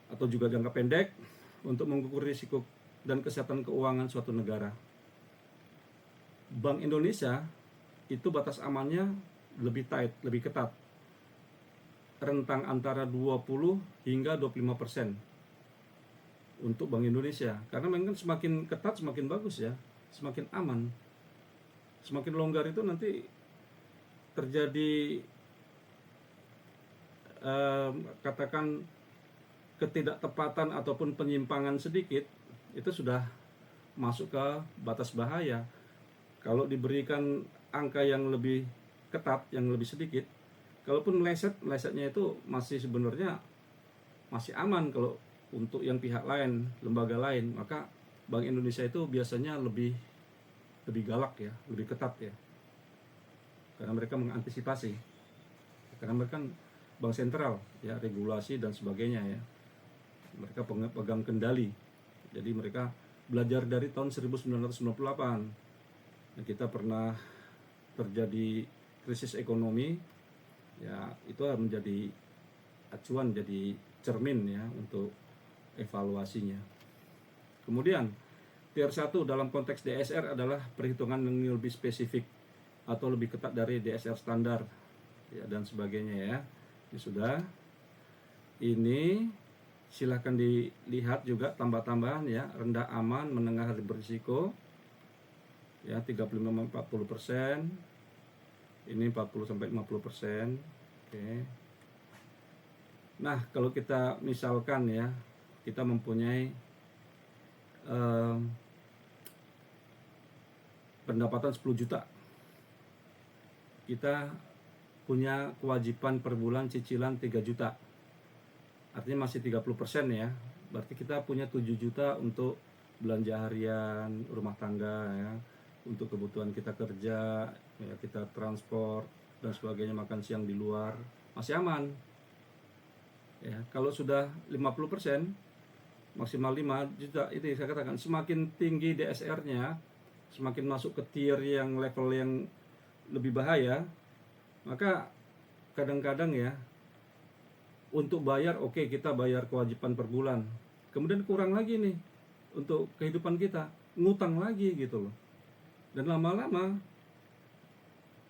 atau juga jangka pendek, untuk mengukur risiko dan kesehatan keuangan suatu negara. Bank Indonesia itu batas amannya lebih tight, lebih ketat, rentang antara 20 hingga 25% untuk Bank Indonesia, karena memang semakin ketat semakin bagus ya, semakin aman. Semakin longgar itu nanti terjadi katakan ketidaktepatan ataupun penyimpangan sedikit, itu sudah masuk ke batas bahaya. Kalau diberikan angka yang lebih ketat, yang lebih sedikit, kalaupun melesetnya itu masih sebenarnya masih aman. Kalau untuk yang pihak lain, lembaga lain, maka Bank Indonesia itu biasanya lebih galak ya, lebih ketat ya, karena mereka mengantisipasi, karena mereka kan bank sentral ya, regulasi dan sebagainya ya, mereka pegang kendali. Jadi mereka belajar dari tahun 1998. Nah, kita pernah terjadi krisis ekonomi ya, itu menjadi acuan, jadi cermin ya untuk evaluasinya. Kemudian tier 1 dalam konteks DSR adalah perhitungan yang lebih spesifik atau lebih ketat dari DSR standar ya, dan sebagainya ya. Ini sudah. Ini silahkan dilihat juga tambah-tambahan ya, rendah aman, menengah berisiko ya, 35-40%. Ini 40 sampai 50%. Oke. Nah, kalau kita misalkan ya, kita mempunyai pendapatan 10 juta, kita punya kewajiban per bulan cicilan 3 juta, artinya masih 30% ya, berarti kita punya 7 juta untuk belanja harian rumah tangga ya, untuk kebutuhan kita kerja ya, kita transport dan sebagainya, makan siang di luar, masih aman ya. Kalau sudah 50%, maksimal 5 juta, itu saya katakan semakin tinggi DSR-nya, semakin masuk ke tier yang level yang lebih bahaya, maka kadang-kadang ya, untuk bayar oke, kita bayar kewajiban per bulan, kemudian kurang lagi nih untuk kehidupan kita, ngutang lagi gitu loh, dan lama-lama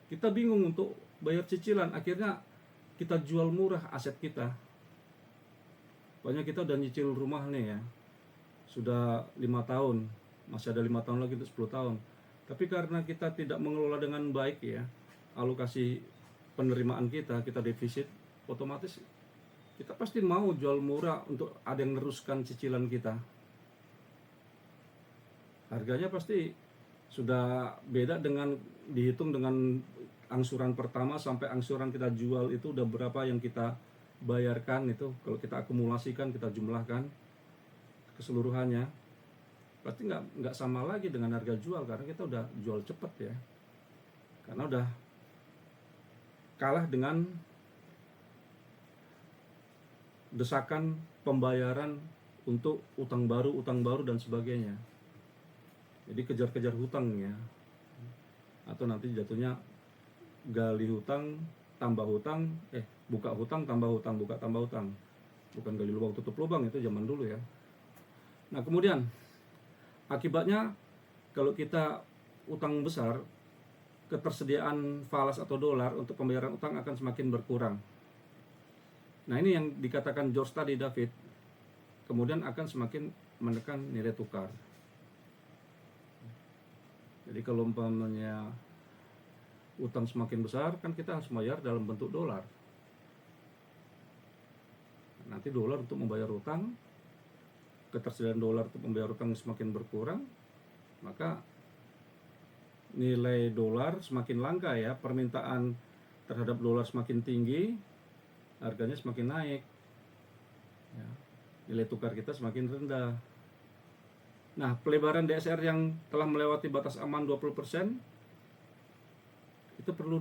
kita bingung untuk bayar cicilan, akhirnya kita jual murah aset kita. Banyak kita udah nyicil rumah nih ya, sudah 5 tahun, masih ada 5 tahun lagi untuk 10 tahun. Tapi karena kita tidak mengelola dengan baik ya, alokasi penerimaan kita defisit, otomatis kita pasti mau jual murah untuk ada yang meneruskan cicilan kita. Harganya pasti sudah beda dengan dihitung dengan angsuran pertama sampai angsuran kita jual, itu udah berapa yang kita bayarkan. Itu kalau kita akumulasikan, kita jumlahkan keseluruhannya, berarti nggak sama lagi dengan harga jual, karena kita udah jual cepat ya, karena udah kalah dengan desakan pembayaran untuk utang baru dan sebagainya. Jadi kejar-kejar hutang ya, atau nanti jatuhnya gali hutang tambah hutang, buka hutang tambah hutang, buka tambah hutang, bukan gali lubang tutup lubang, itu zaman dulu ya. Nah kemudian akibatnya kalau kita utang besar, ketersediaan falas atau dolar untuk pembayaran utang akan semakin berkurang. Nah, ini yang dikatakan George tadi, David, kemudian akan semakin menekan nilai tukar. Jadi kalau umpamanya utang semakin besar, kan kita harus bayar dalam bentuk dolar. Nanti dolar untuk membayar utang, ketersediaan dolar untuk membayar utang semakin berkurang, maka nilai dolar semakin langka ya, permintaan terhadap dolar semakin tinggi, harganya semakin naik ya, nilai tukar kita semakin rendah. Nah, pelebaran DSR yang telah melewati batas aman 20% itu perlu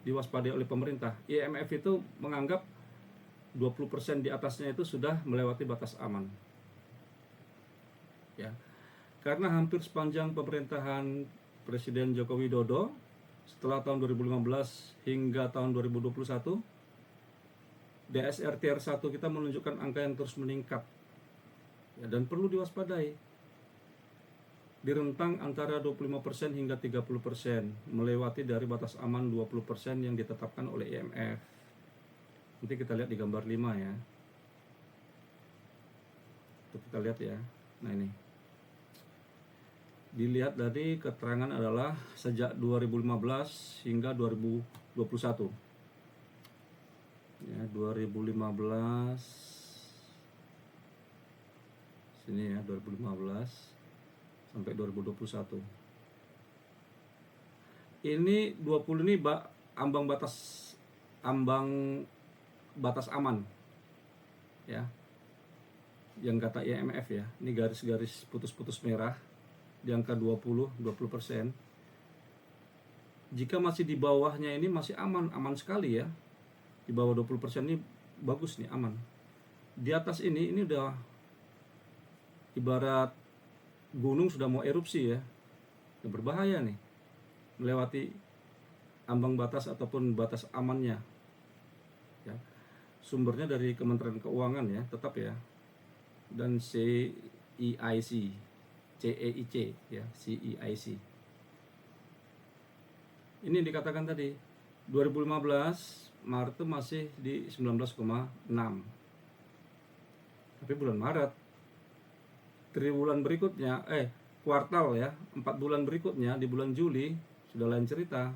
diwaspadai oleh pemerintah. IMF itu menganggap 20% di atasnya itu sudah melewati batas aman ya, karena hampir sepanjang pemerintahan Presiden Joko Widodo setelah tahun 2015 hingga tahun 2021, DSR tier 1 kita menunjukkan angka yang terus meningkat ya, dan perlu diwaspadai di rentang antara 25% hingga 30%, melewati dari batas aman 20% yang ditetapkan oleh IMF. Nanti kita lihat di gambar 5 ya. Itu kita lihat ya. Nah, ini dilihat dari keterangan adalah sejak 2015 hingga 2021 ya, 2015 sini ya, 2015 sampai 2021. Ini 20 ini ambang batas aman ya, yang kata IMF ya. Ini garis-garis putus-putus merah di angka 20%. Jika masih di bawahnya ini masih aman sekali ya. Di bawah 20% ini bagus nih, aman. Di atas ini udah ibarat gunung sudah mau erupsi ya. Udah berbahaya nih, melewati ambang batas ataupun batas amannya ya. Sumbernya dari Kementerian Keuangan ya, tetap ya, dan CEIC ya, CEIC. Ini dikatakan tadi 2015 Maret itu masih di 19,6. Tapi bulan Maret, triwulan berikutnya kuartal ya, 4 bulan berikutnya di bulan Juli sudah lain cerita.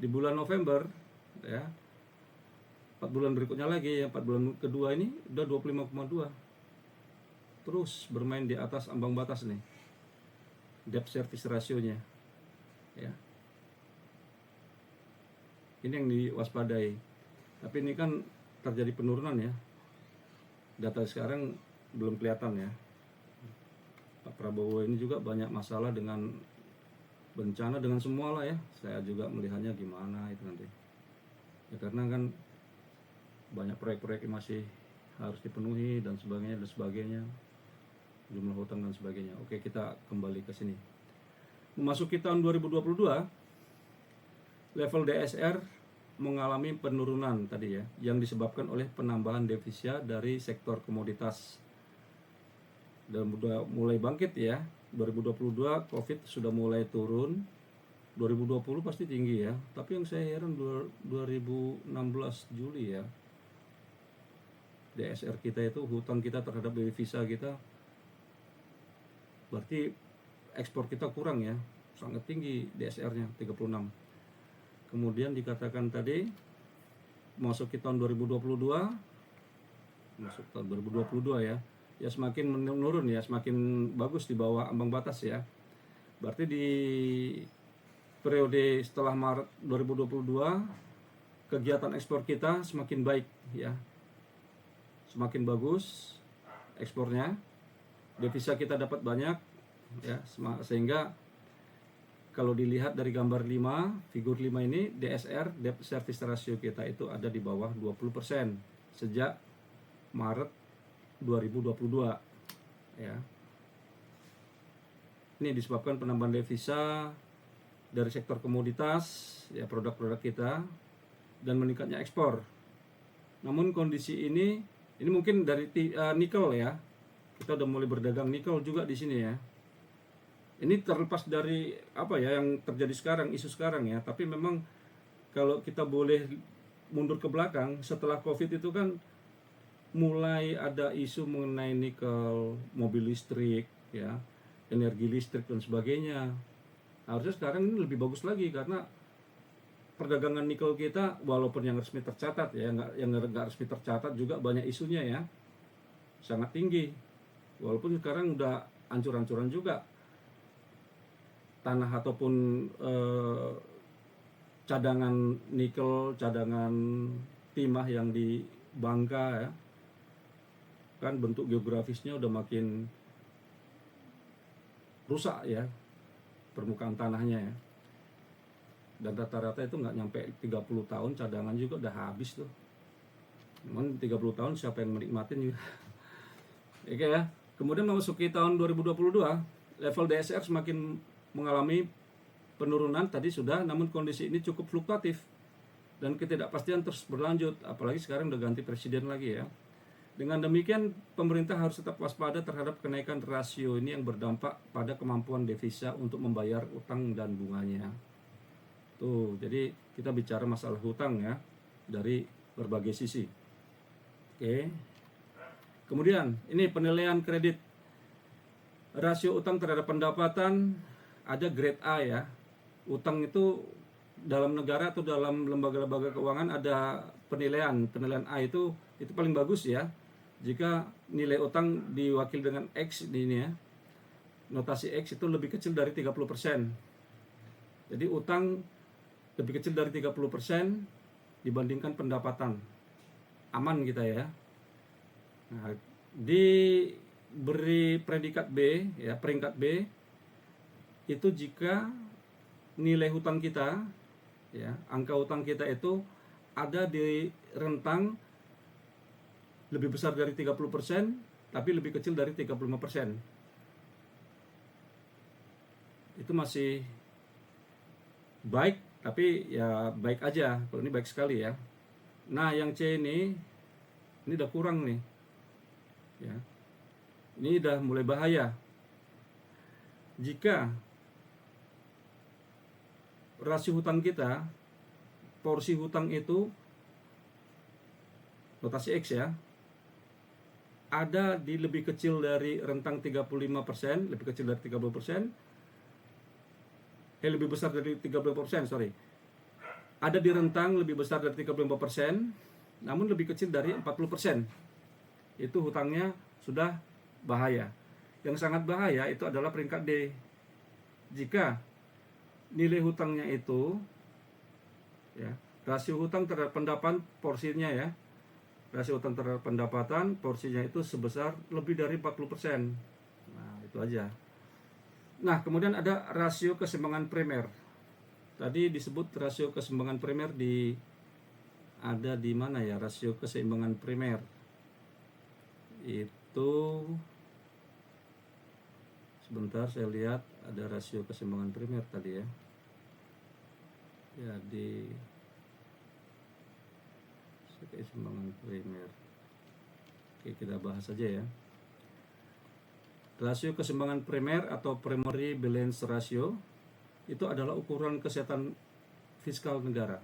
Di bulan November ya, 4 bulan berikutnya lagi ya, 4 bulan kedua ini udah 25,2. Terus bermain di atas ambang batas nih, debt service ratio-nya ya. Ini yang diwaspadai. Tapi ini kan terjadi penurunan ya. Data sekarang belum kelihatan ya. Pak Prabowo ini juga banyak masalah dengan bencana, dengan semua lah ya. Saya juga melihatnya gimana itu nanti ya, karena kan banyak proyek-proyek yang masih harus dipenuhi dan sebagainya, jumlah hutang dan sebagainya. Oke, kita kembali ke sini. Memasuki tahun 2022, level DSR mengalami penurunan tadi ya, yang disebabkan oleh penambahan devisa dari sektor komoditas. Dan udah mulai bangkit ya. 2022 Covid sudah mulai turun. 2020 pasti tinggi ya. Tapi yang saya heran 2016 Juli ya, DSR kita itu, hutang kita terhadap devisa kita, berarti ekspor kita kurang ya, sangat tinggi DSR-nya 36. Kemudian dikatakan tadi masuk ke tahun 2022, ya, ya semakin menurun ya, semakin bagus di bawah ambang batas ya. Berarti di periode setelah Maret 2022 kegiatan ekspor kita semakin baik ya, semakin bagus ekspornya, devisa kita dapat banyak ya, sehingga kalau dilihat dari gambar 5, figur 5 ini, DSR, debt service ratio kita itu ada di bawah 20% sejak Maret 2022 ya. Ini disebabkan penambahan devisa dari sektor komoditas ya, produk-produk kita, dan meningkatnya ekspor. Namun kondisi ini mungkin dari nikel ya. Kita udah mulai berdagang nikel juga di sini ya. Ini terlepas dari apa ya yang terjadi sekarang, isu sekarang ya, tapi memang kalau kita boleh mundur ke belakang, setelah COVID itu kan mulai ada isu mengenai nikel, mobil listrik, ya, energi listrik dan sebagainya. Harusnya sekarang ini lebih bagus lagi karena perdagangan nikel kita walaupun yang resmi tercatat ya, yang nggak resmi tercatat juga banyak isunya ya, sangat tinggi. Walaupun sekarang udah ancur-ancuran juga tanah ataupun cadangan nikel, cadangan timah yang di Bangka ya, kan bentuk geografisnya udah makin rusak ya permukaan tanahnya ya. Dan rata-rata itu nggak nyampe 30 tahun cadangan juga udah habis tuh. Cuman 30 tahun siapa yang menikmatin juga. Oke ya. Kemudian memasuki tahun 2022, level DSR semakin mengalami penurunan tadi sudah, namun kondisi ini cukup fluktuatif dan ketidakpastian terus berlanjut, apalagi sekarang udah ganti presiden lagi ya. Dengan demikian, pemerintah harus tetap waspada terhadap kenaikan rasio ini yang berdampak pada kemampuan devisa untuk membayar utang dan bunganya. Tuh, jadi kita bicara masalah hutang ya, dari berbagai sisi. Oke. Kemudian, ini penilaian kredit. Rasio utang terhadap pendapatan ada grade A ya. Utang itu dalam negara atau dalam lembaga-lembaga keuangan ada penilaian. Penilaian A itu paling bagus ya. Jika nilai utang diwakil dengan X di ini ya. Notasi X itu lebih kecil dari 30%. Jadi utang lebih kecil dari 30% dibandingkan pendapatan. Aman kita ya. Nah, diberi predikat B ya, peringkat B itu jika nilai hutang kita ya, angka hutang kita itu ada di rentang lebih besar dari 30% tapi lebih kecil dari 35%. Itu masih baik, tapi ya baik aja. Kalau ini baik sekali ya. Nah, yang C ini udah kurang nih. Ya. Ini udah mulai bahaya. Jika rasio hutang kita, porsi hutang itu notasi X ya, ada di lebih kecil dari rentang 35%, lebih kecil dari 30%, lebih besar dari 35%, sorry. Ada di rentang lebih besar dari 35%, namun lebih kecil dari 40%. Itu hutangnya sudah bahaya. Yang sangat bahaya itu adalah peringkat D. Jika nilai hutangnya itu ya, rasio hutang terhadap pendapatan porsinya ya, rasio hutang terhadap pendapatan porsinya itu sebesar lebih dari 40%. Nah, itu aja. Nah, kemudian ada rasio keseimbangan primer. Tadi disebut rasio keseimbangan primer ada di mana ya rasio keseimbangan primer? Itu sebentar saya lihat ada rasio keseimbangan primer tadi ya. Jadi keseimbangan primer. Oke, kita bahas saja ya. Rasio keseimbangan primer atau primary balance ratio itu adalah ukuran kesehatan fiskal negara,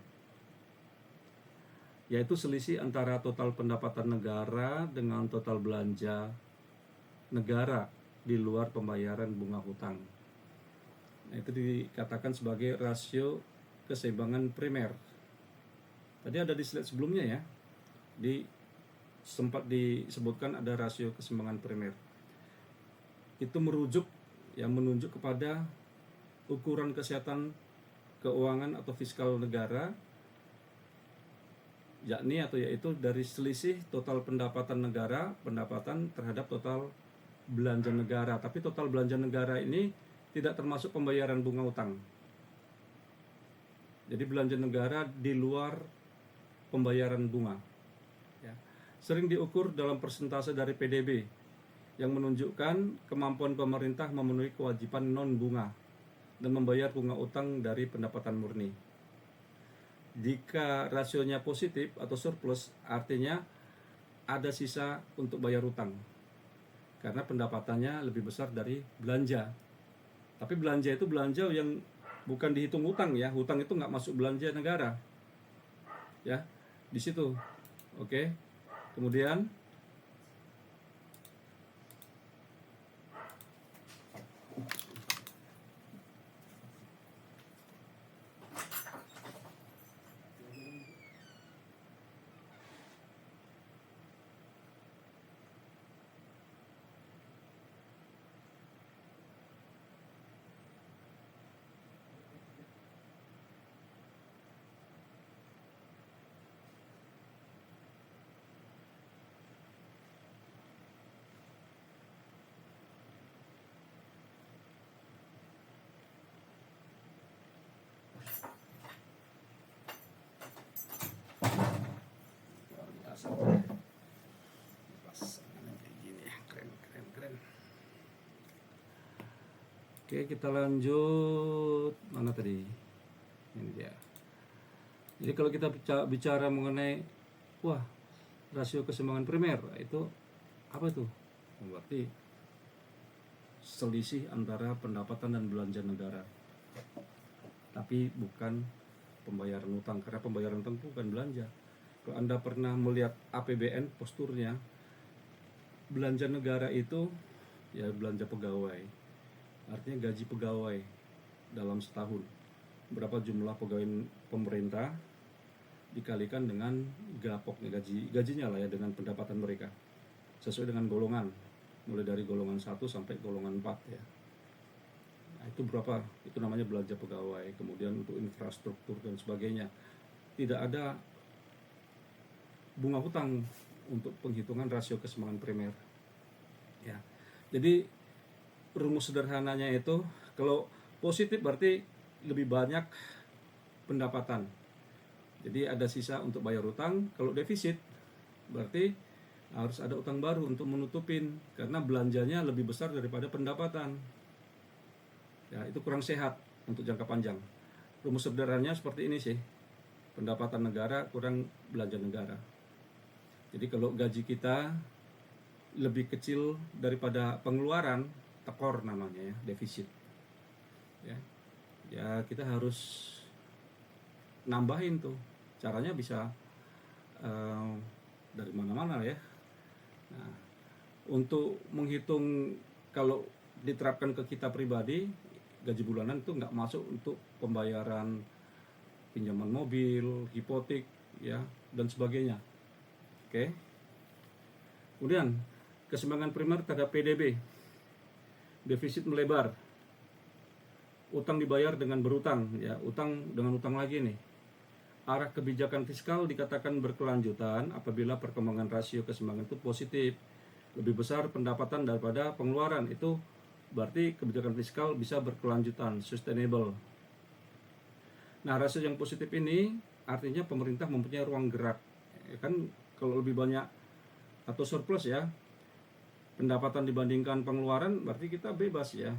yaitu selisih antara total pendapatan negara dengan total belanja negara di luar pembayaran bunga hutang. Nah, itu dikatakan sebagai rasio keseimbangan primer. Tadi ada di slide sebelumnya ya, sempat disebutkan ada rasio keseimbangan primer. Itu menunjuk kepada ukuran kesehatan keuangan atau fiskal negara, yaitu dari selisih total pendapatan negara, pendapatan terhadap total belanja negara. Tapi total belanja negara ini tidak termasuk pembayaran bunga utang. Jadi belanja negara di luar pembayaran bunga ya. Sering diukur dalam persentase dari PDB yang menunjukkan kemampuan pemerintah memenuhi kewajiban non bunga dan membayar bunga utang dari pendapatan murni. Jika rasionya positif atau surplus, artinya ada sisa untuk bayar utang karena pendapatannya lebih besar dari belanja. Tapi belanja itu belanja yang bukan dihitung hutang ya. Hutang itu nggak masuk belanja negara. Ya, di situ. Oke. Kemudian luar biasa. Pasangannya kayak gini, keren keren keren. Oke, kita lanjut. Mana tadi? Ini dia. Jadi kalau kita bicara mengenai rasio keseimbangan primer, itu apa tuh? Berarti selisih antara pendapatan dan belanja negara. Tapi bukan pembayaran utang, karena pembayaran utang itu bukan belanja. Kalau Anda pernah melihat APBN posturnya, belanja negara itu ya belanja pegawai. Artinya gaji pegawai dalam setahun. Berapa jumlah pegawai pemerintah dikalikan dengan gapoknya gajinya lah ya, dengan pendapatan mereka. Sesuai dengan golongan, mulai dari golongan 1 sampai golongan 4 ya. Nah, itu berapa? Itu namanya belanja pegawai. Kemudian untuk infrastruktur dan sebagainya. Tidak ada bunga hutang untuk penghitungan rasio keseimbangan primer. Ya. Jadi rumus sederhananya itu, kalau positif berarti lebih banyak pendapatan. Jadi ada sisa untuk bayar utang. Kalau defisit berarti harus ada utang baru untuk menutupin, karena belanjanya lebih besar daripada pendapatan. Ya, itu kurang sehat untuk jangka panjang. Rumus sederhananya seperti ini sih. Pendapatan negara kurang belanja negara. Jadi kalau gaji kita lebih kecil daripada pengeluaran, tekor namanya ya, defisit. Ya kita harus nambahin tuh. Caranya bisa dari mana-mana ya. Nah, untuk menghitung, kalau diterapkan ke kita pribadi, gaji bulanan itu nggak masuk untuk pembayaran pinjaman mobil, hipotek, ya, dan sebagainya. Oke. Kemudian keseimbangan primer terhadap PDB, defisit melebar, utang dibayar dengan berutang, ya, utang dengan utang lagi nih. Arah kebijakan fiskal dikatakan berkelanjutan apabila perkembangan rasio keseimbangan itu positif, lebih besar pendapatan daripada pengeluaran. Itu berarti kebijakan fiskal bisa berkelanjutan, sustainable. Nah, rasio yang positif ini artinya pemerintah mempunyai ruang gerak. Kan kalau lebih banyak atau surplus ya, pendapatan dibandingkan pengeluaran, berarti kita bebas ya.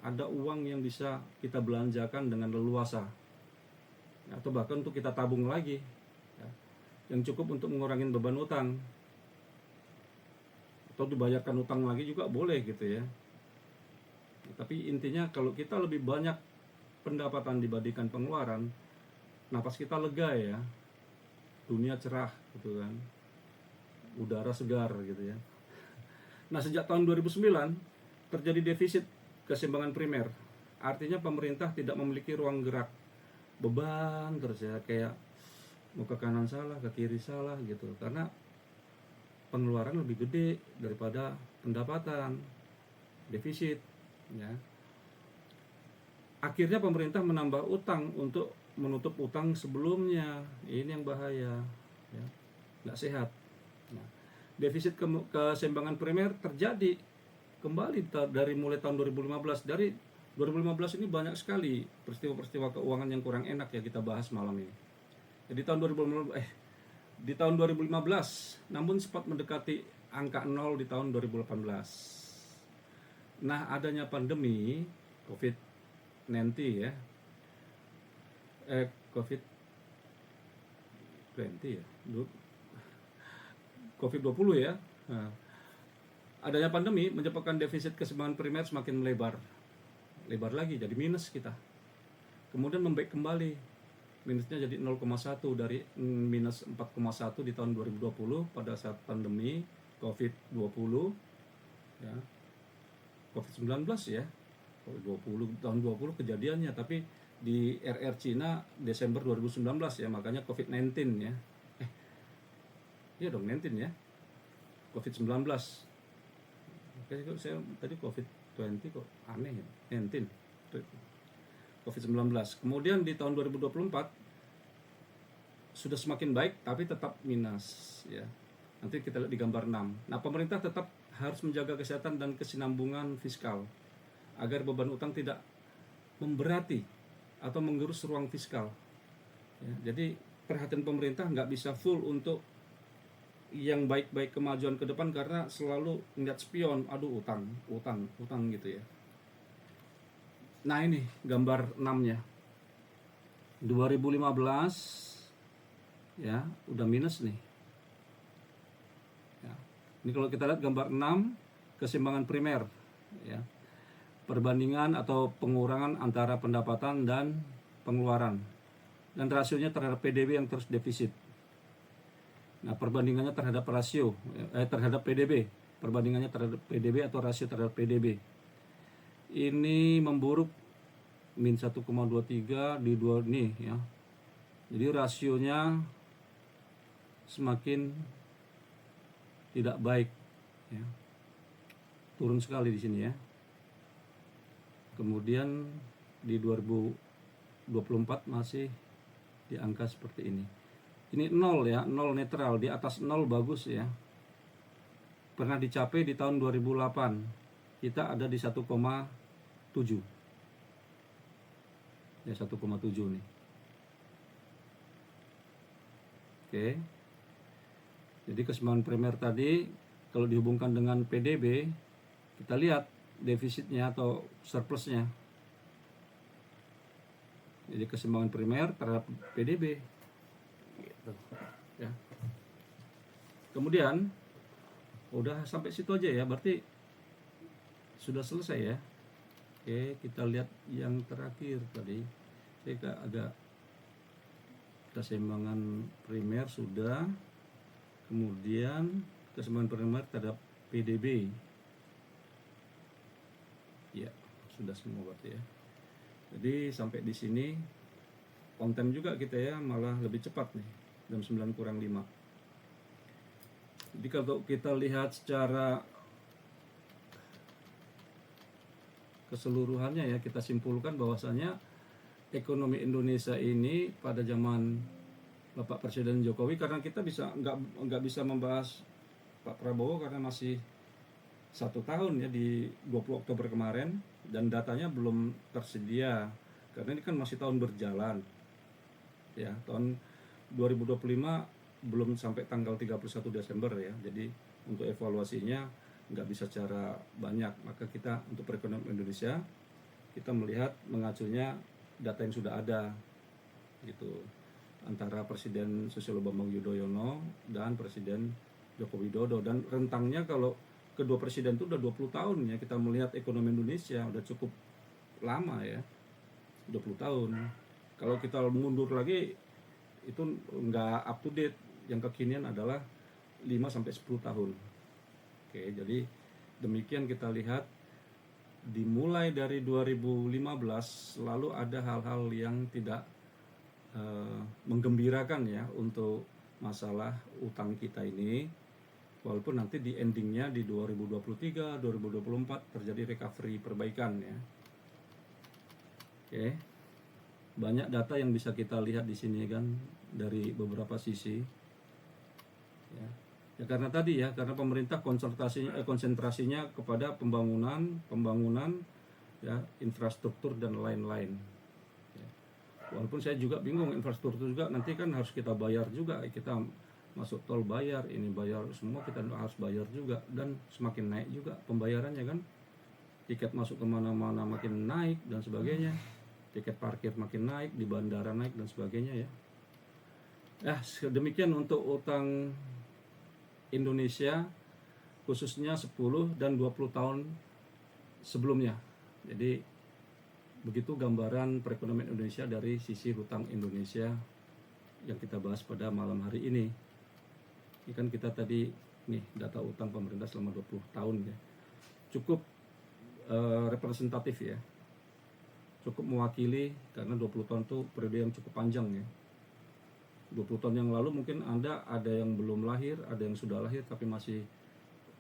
Ada uang yang bisa kita belanjakan dengan leluasa. Atau bahkan untuk kita tabung lagi ya, yang cukup untuk mengurangi beban utang, atau dibayarkan utang lagi juga boleh gitu ya. Tapi intinya kalau kita lebih banyak pendapatan dibandingkan pengeluaran, napas kita lega ya, dunia cerah gitu kan, udara segar gitu ya. Nah, sejak tahun 2009 terjadi defisit keseimbangan primer, artinya pemerintah tidak memiliki ruang gerak, beban terus ya, kayak mau ke kanan salah, ke kiri salah gitu, karena pengeluaran lebih gede daripada pendapatan, defisit ya. Akhirnya pemerintah menambah utang untuk menutup utang sebelumnya. Ini yang bahaya ya, nggak sehat. Nah, defisit keseimbangan primer terjadi kembali dari mulai tahun 2015. Dari 2015 ini banyak sekali peristiwa-peristiwa keuangan yang kurang enak ya kita bahas malam ini. Jadi di tahun 2015, namun sempat mendekati angka 0 di tahun 2018. Nah, adanya pandemi COVID-19 ya, COVID-20 ya, COVID-20 ya. Nah, adanya pandemi menyebabkan defisit keseimbangan primer semakin melebar. lebar lagi jadi minus kita. Kemudian membaik kembali, minusnya jadi 0,1 dari minus 4,1 di tahun 2020 pada saat pandemi COVID-20 ya. COVID-19 ya. Tahun 20 kejadiannya, tapi di RR Cina Desember 2019 ya, makanya COVID-19 ya. Iya dong 19 ya. COVID-19. Oke, saya tadi COVID-20 kok aneh ya. 19. COVID-19. Kemudian di tahun 2024 sudah semakin baik tapi tetap minus ya. Nanti kita lihat di gambar 6. Nah, pemerintah tetap harus menjaga kesehatan dan kesinambungan fiskal agar beban utang tidak memberati atau menggerus ruang fiskal. Ya, jadi perhatian pemerintah nggak bisa full untuk yang baik-baik kemajuan ke depan karena selalu ngeliat spion, aduh utang gitu ya. Nah ini gambar 6-nya. 2015 ya, udah minus nih. Ya. Ini kalau kita lihat gambar 6, keseimbangan primer ya. Perbandingan atau pengurangan antara pendapatan dan pengeluaran. Dan rasionya terhadap PDB yang terus defisit. Nah, perbandingannya terhadap terhadap PDB. Perbandingannya terhadap PDB atau rasio terhadap PDB. Ini memburuk min 1,23 di 2 nih ya. Jadi rasionya semakin tidak baik ya. Turun sekali di sini ya. Kemudian di 2024 masih di angka seperti ini. Ini 0 ya, 0 netral, di atas 0 bagus ya. Pernah dicapai di tahun 2008. Kita ada di 1,7. Ya 1,7 nih. Oke. Jadi keseimbangan primer tadi kalau dihubungkan dengan PDB, kita lihat defisitnya atau surplusnya. Jadi keseimbangan primer terhadap PDB. Gitu. Ya. Kemudian udah sampai situ aja ya, berarti sudah selesai ya. Oke, kita lihat yang terakhir tadi. Saya agak keseimbangan primer sudah. Kemudian keseimbangan primer terhadap PDB. Ya, sudah semua berarti ya. Jadi sampai di sini konten juga kita ya, malah lebih cepat nih. Jam 9:05. Jadi kalau kita lihat secara keseluruhannya ya, kita simpulkan bahwasanya ekonomi Indonesia ini pada zaman Bapak Presiden Jokowi, karena kita nggak bisa membahas Pak Prabowo karena masih 1 tahun ya, di 20 Oktober kemarin, dan datanya belum tersedia karena ini kan masih tahun berjalan ya. Tahun 2025 belum sampai tanggal 31 Desember ya. Jadi untuk evaluasinya nggak bisa secara banyak, maka kita untuk perekonomian Indonesia kita melihat mengacunya data yang sudah ada gitu, antara Presiden Susilo Bambang Yudhoyono dan Presiden Joko Widodo. Dan rentangnya kalau kedua presiden itu udah 20 tahun ya, kita melihat ekonomi Indonesia udah cukup lama ya, 20 tahun. Kalau kita mundur lagi itu nggak up to date, yang kekinian adalah 5-10 tahun. Oke, jadi demikian kita lihat dimulai dari 2015 selalu ada hal-hal yang tidak menggembirakan ya untuk masalah utang kita ini, walaupun nanti di endingnya di 2023, 2024 terjadi recovery, perbaikan ya. Oke. Banyak data yang bisa kita lihat di sini kan dari beberapa sisi. Ya karena tadi ya, karena pemerintah konsentrasinya kepada pembangunan ya, infrastruktur dan lain-lain. Ya. Walaupun saya juga bingung, infrastruktur juga nanti kan harus kita bayar juga, kita masuk tol bayar, ini bayar, semua kita harus bayar juga, dan semakin naik juga pembayarannya kan. Tiket masuk kemana-mana makin naik dan sebagainya. Tiket parkir makin naik, di bandara naik dan sebagainya ya. Ya, demikian untuk utang Indonesia khususnya 10 dan 20 tahun sebelumnya. Jadi Begitu gambaran perekonomian Indonesia dari sisi hutang Indonesia yang kita bahas pada malam hari ini. Ini kan kita tadi nih data utang pemerintah selama 20 tahun ya. Cukup representatif ya. Cukup mewakili karena 20 tahun itu periode yang cukup panjang ya. 20 tahun yang lalu mungkin Anda ada yang belum lahir, ada yang sudah lahir tapi masih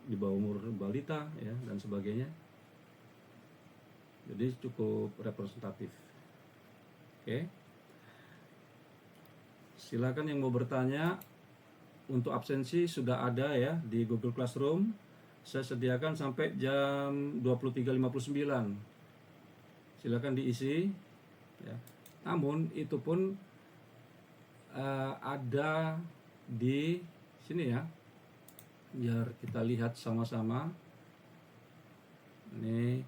di bawah umur balita ya dan sebagainya. Jadi cukup representatif. Oke. Silakan yang mau bertanya. Untuk absensi sudah ada ya di Google Classroom. Saya sediakan sampai jam 23.59. Silakan diisi ya. Namun itu pun ada di sini ya. Biar kita lihat sama-sama. Ini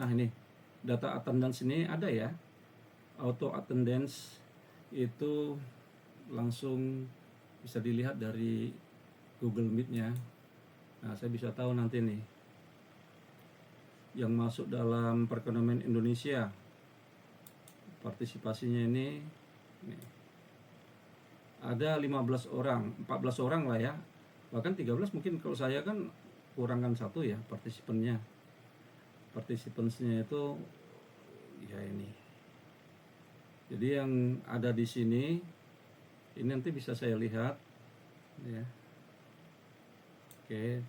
nah ini data attendance ini ada ya. Auto attendance itu langsung bisa dilihat dari Google Meet-nya. Nah, saya bisa tahu nanti nih yang masuk dalam perekonomian Indonesia partisipasinya ini ada 15 orang, 14 orang lah ya. Bahkan 13 mungkin kalau saya kan kurangkan satu ya partisipannya. Partisipansnya itu ya ini. Jadi yang ada di sini ini nanti bisa saya lihat ya. Oke,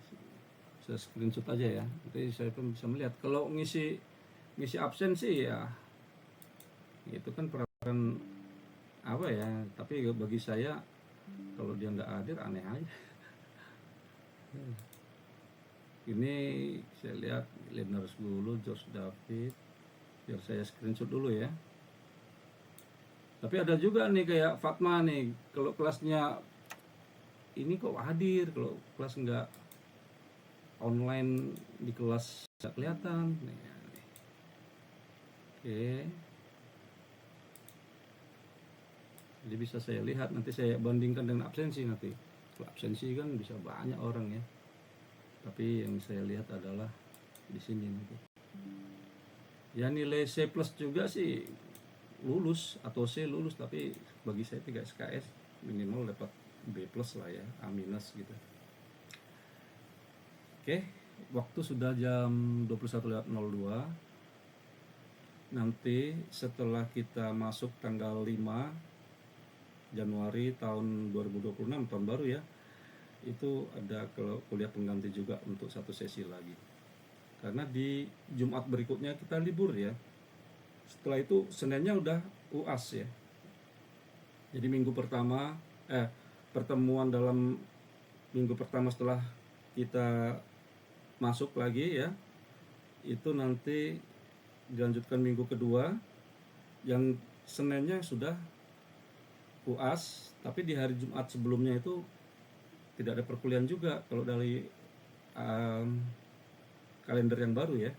saya screenshot aja ya. Nanti saya pun bisa melihat. Kalau ngisi absen sih ya itu kan peraturan apa ya. Tapi bagi saya kalau dia nggak hadir aneh aja. Ini saya lihat Leonard dulu, George David. Biar saya screenshot dulu ya. Tapi ada juga nih kayak Fatma nih, kalau kelasnya ini kok hadir, kalau kelas nggak online di kelas nggak kelihatan. Oke. Jadi bisa saya lihat, nanti saya bandingkan dengan absensi nanti. Kalau absensi kan bisa banyak orang ya. Tapi yang saya lihat adalah di sini nanti. Ya nilai C+ juga sih lulus atau C lulus, tapi bagi saya 3 SKS minimal dapat B+ lah ya, A- gitu. Oke, waktu sudah jam 21.02. Nanti setelah kita masuk tanggal 5 Januari tahun 2026, tahun baru ya, itu ada kuliah pengganti juga untuk satu sesi lagi. Karena di Jumat berikutnya kita libur ya. Setelah itu Seninnya udah UAS ya. Jadi pertemuan dalam minggu pertama setelah kita masuk lagi ya, itu nanti dilanjutkan minggu kedua yang Seninnya sudah UAS, tapi di hari Jumat sebelumnya itu tidak ada perkuliahan juga kalau dari kalender yang baru ya.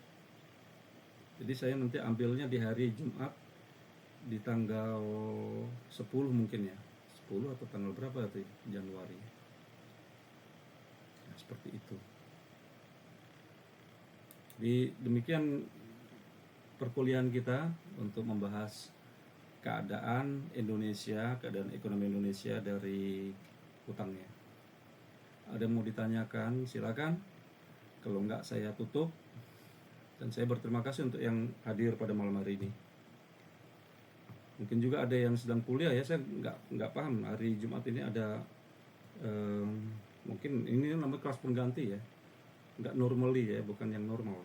Jadi saya nanti ambilnya di hari Jumat di tanggal 10 mungkin ya. 10 atau tanggal berapa itu Januari. Nah, seperti itu. Demikian perkuliahan kita untuk membahas keadaan Indonesia, keadaan ekonomi Indonesia dari hutangnya. Ada yang mau ditanyakan silakan. Kalau enggak saya tutup. Dan saya berterima kasih untuk yang hadir pada malam hari ini. Mungkin juga ada yang sedang kuliah ya, saya nggak paham hari Jumat ini ada mungkin ini namanya kelas pengganti ya, nggak normally ya, bukan yang normal.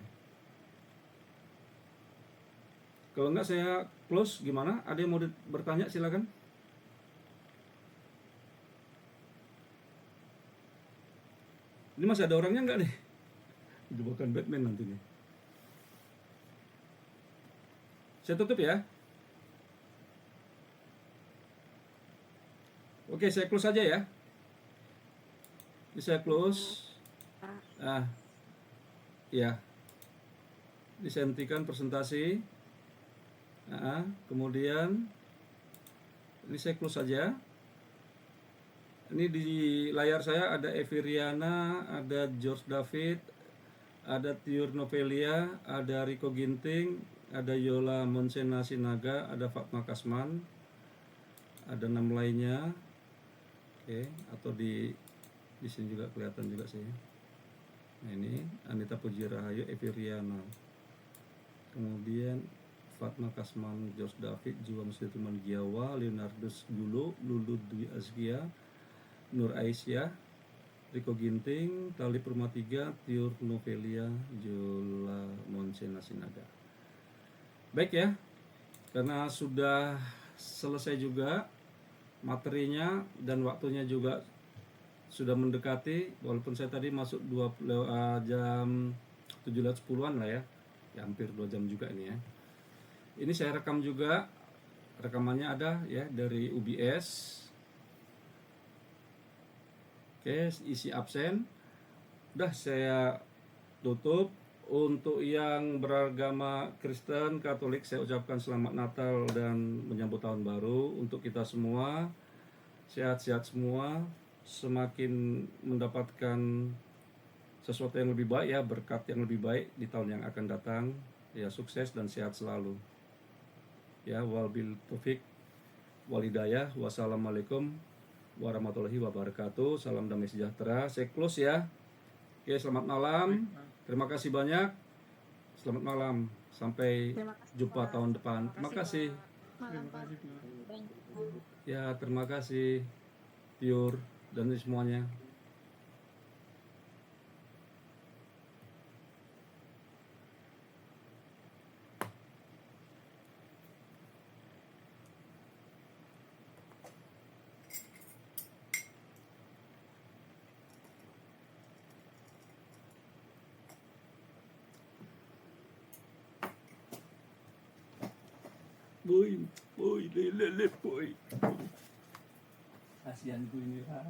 Kalau nggak saya close gimana? Ada yang mau bertanya silakan. Ini masih ada orangnya nggak nih? Jebakan Batman nanti nih. Saya tutup ya. Oke, saya close aja ya. Ini saya close. Nah, ya. Ini saya hentikan presentasi. Nah, kemudian ini saya close saja. Ini di layar saya ada Eviriana, ada George David, ada Tiur Novelia, ada Rico Ginting, ada Yola Monsena Sinaga, ada Fatma Kasman, ada 6 lainnya. Oke, atau di sini juga kelihatan juga sih. Nah ini Anita Puji Rahayu, Evi Riana, kemudian Fatma Kasman, Jos David, Juwam Situman Giawa, Leonardus Gulo, Lulu Dwi Azkia, Nur Aisyah, Rico Ginting, Tali Permatiga, Tiur Novelia, Jola Monsena Sinaga. Baik ya, karena sudah selesai juga materinya dan waktunya juga sudah mendekati, walaupun saya tadi masuk jam 7:10-an lah ya, hampir 2 jam juga ini ya. Ini saya rekam juga, rekamannya ada ya dari UBS. Oke, isi absen. Udah saya tutup. Untuk yang beragama Kristen, Katolik, saya ucapkan selamat Natal dan menyambut tahun baru untuk kita semua. Sehat-sehat semua, semakin mendapatkan sesuatu yang lebih baik ya, berkat yang lebih baik di tahun yang akan datang. Ya, sukses dan sehat selalu. Ya, wabil taufik wal hidayah. Wassalamualaikum warahmatullahi wabarakatuh. Salam damai sejahtera. Saya close ya. Oke, selamat malam. Terima kasih banyak. Selamat malam. Sampai jumpa tahun depan. Terima kasih. Malam Pak. Ya, terima kasih Tiur dan semuanya. Boy, lele, boy. Kasihan gue ini lah.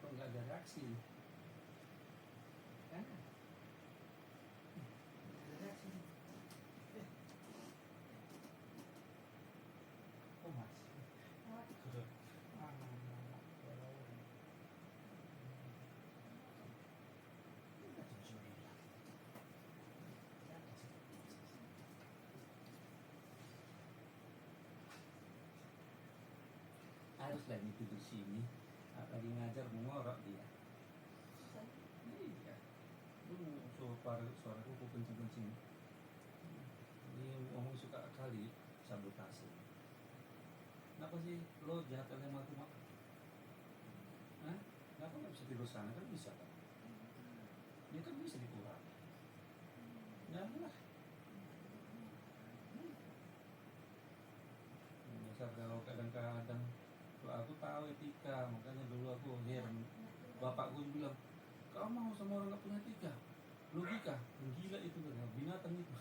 Kok nggak ada reaksi? Kan? Nggak ada reaksi. Oh masih. Harus lagi duduk sini. Lagi ngajar mengorok dia. Iya. Lu suaraku kok kencing-kencing. Ini ngomong suka kali sabotase. Kenapa sih lo jahat sama aku mak? Hah? Kenapa nggak bisa tidur sana? Kan bisa kan? Dia kan bisa dikurangi. Janganlah. Dasar kalau kadang-kadang aku tahu etika, makanya dulu aku heran. Bapakku bilang, kau mau sama orang gak punya etika? Logika, gila itu kan, binatang itu.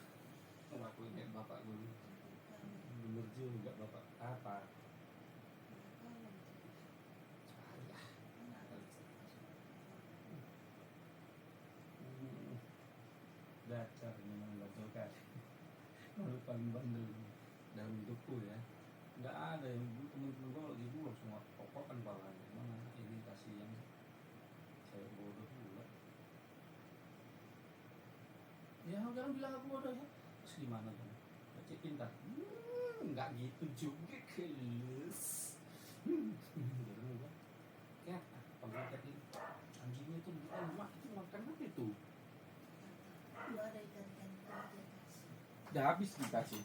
Aku ingat bapakku, bener juga bapak. Apa? Dasar memang bacot kan. Kalau paling bandel dalam hidupku ya. Nggak ada yang dulu temen-temen gue lagi gue semua kokokan palanya. Mana ini kasih yang saya bodoh pula. Ya jangan bilang aku bodoh ya. Terus gimana kan? Cek pintar. Nggak gitu juga keles. Udah habis dikasih.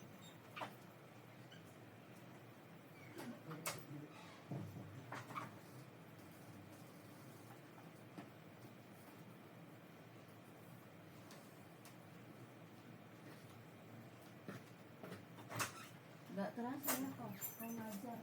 Nggak terasa ya kok ngajar.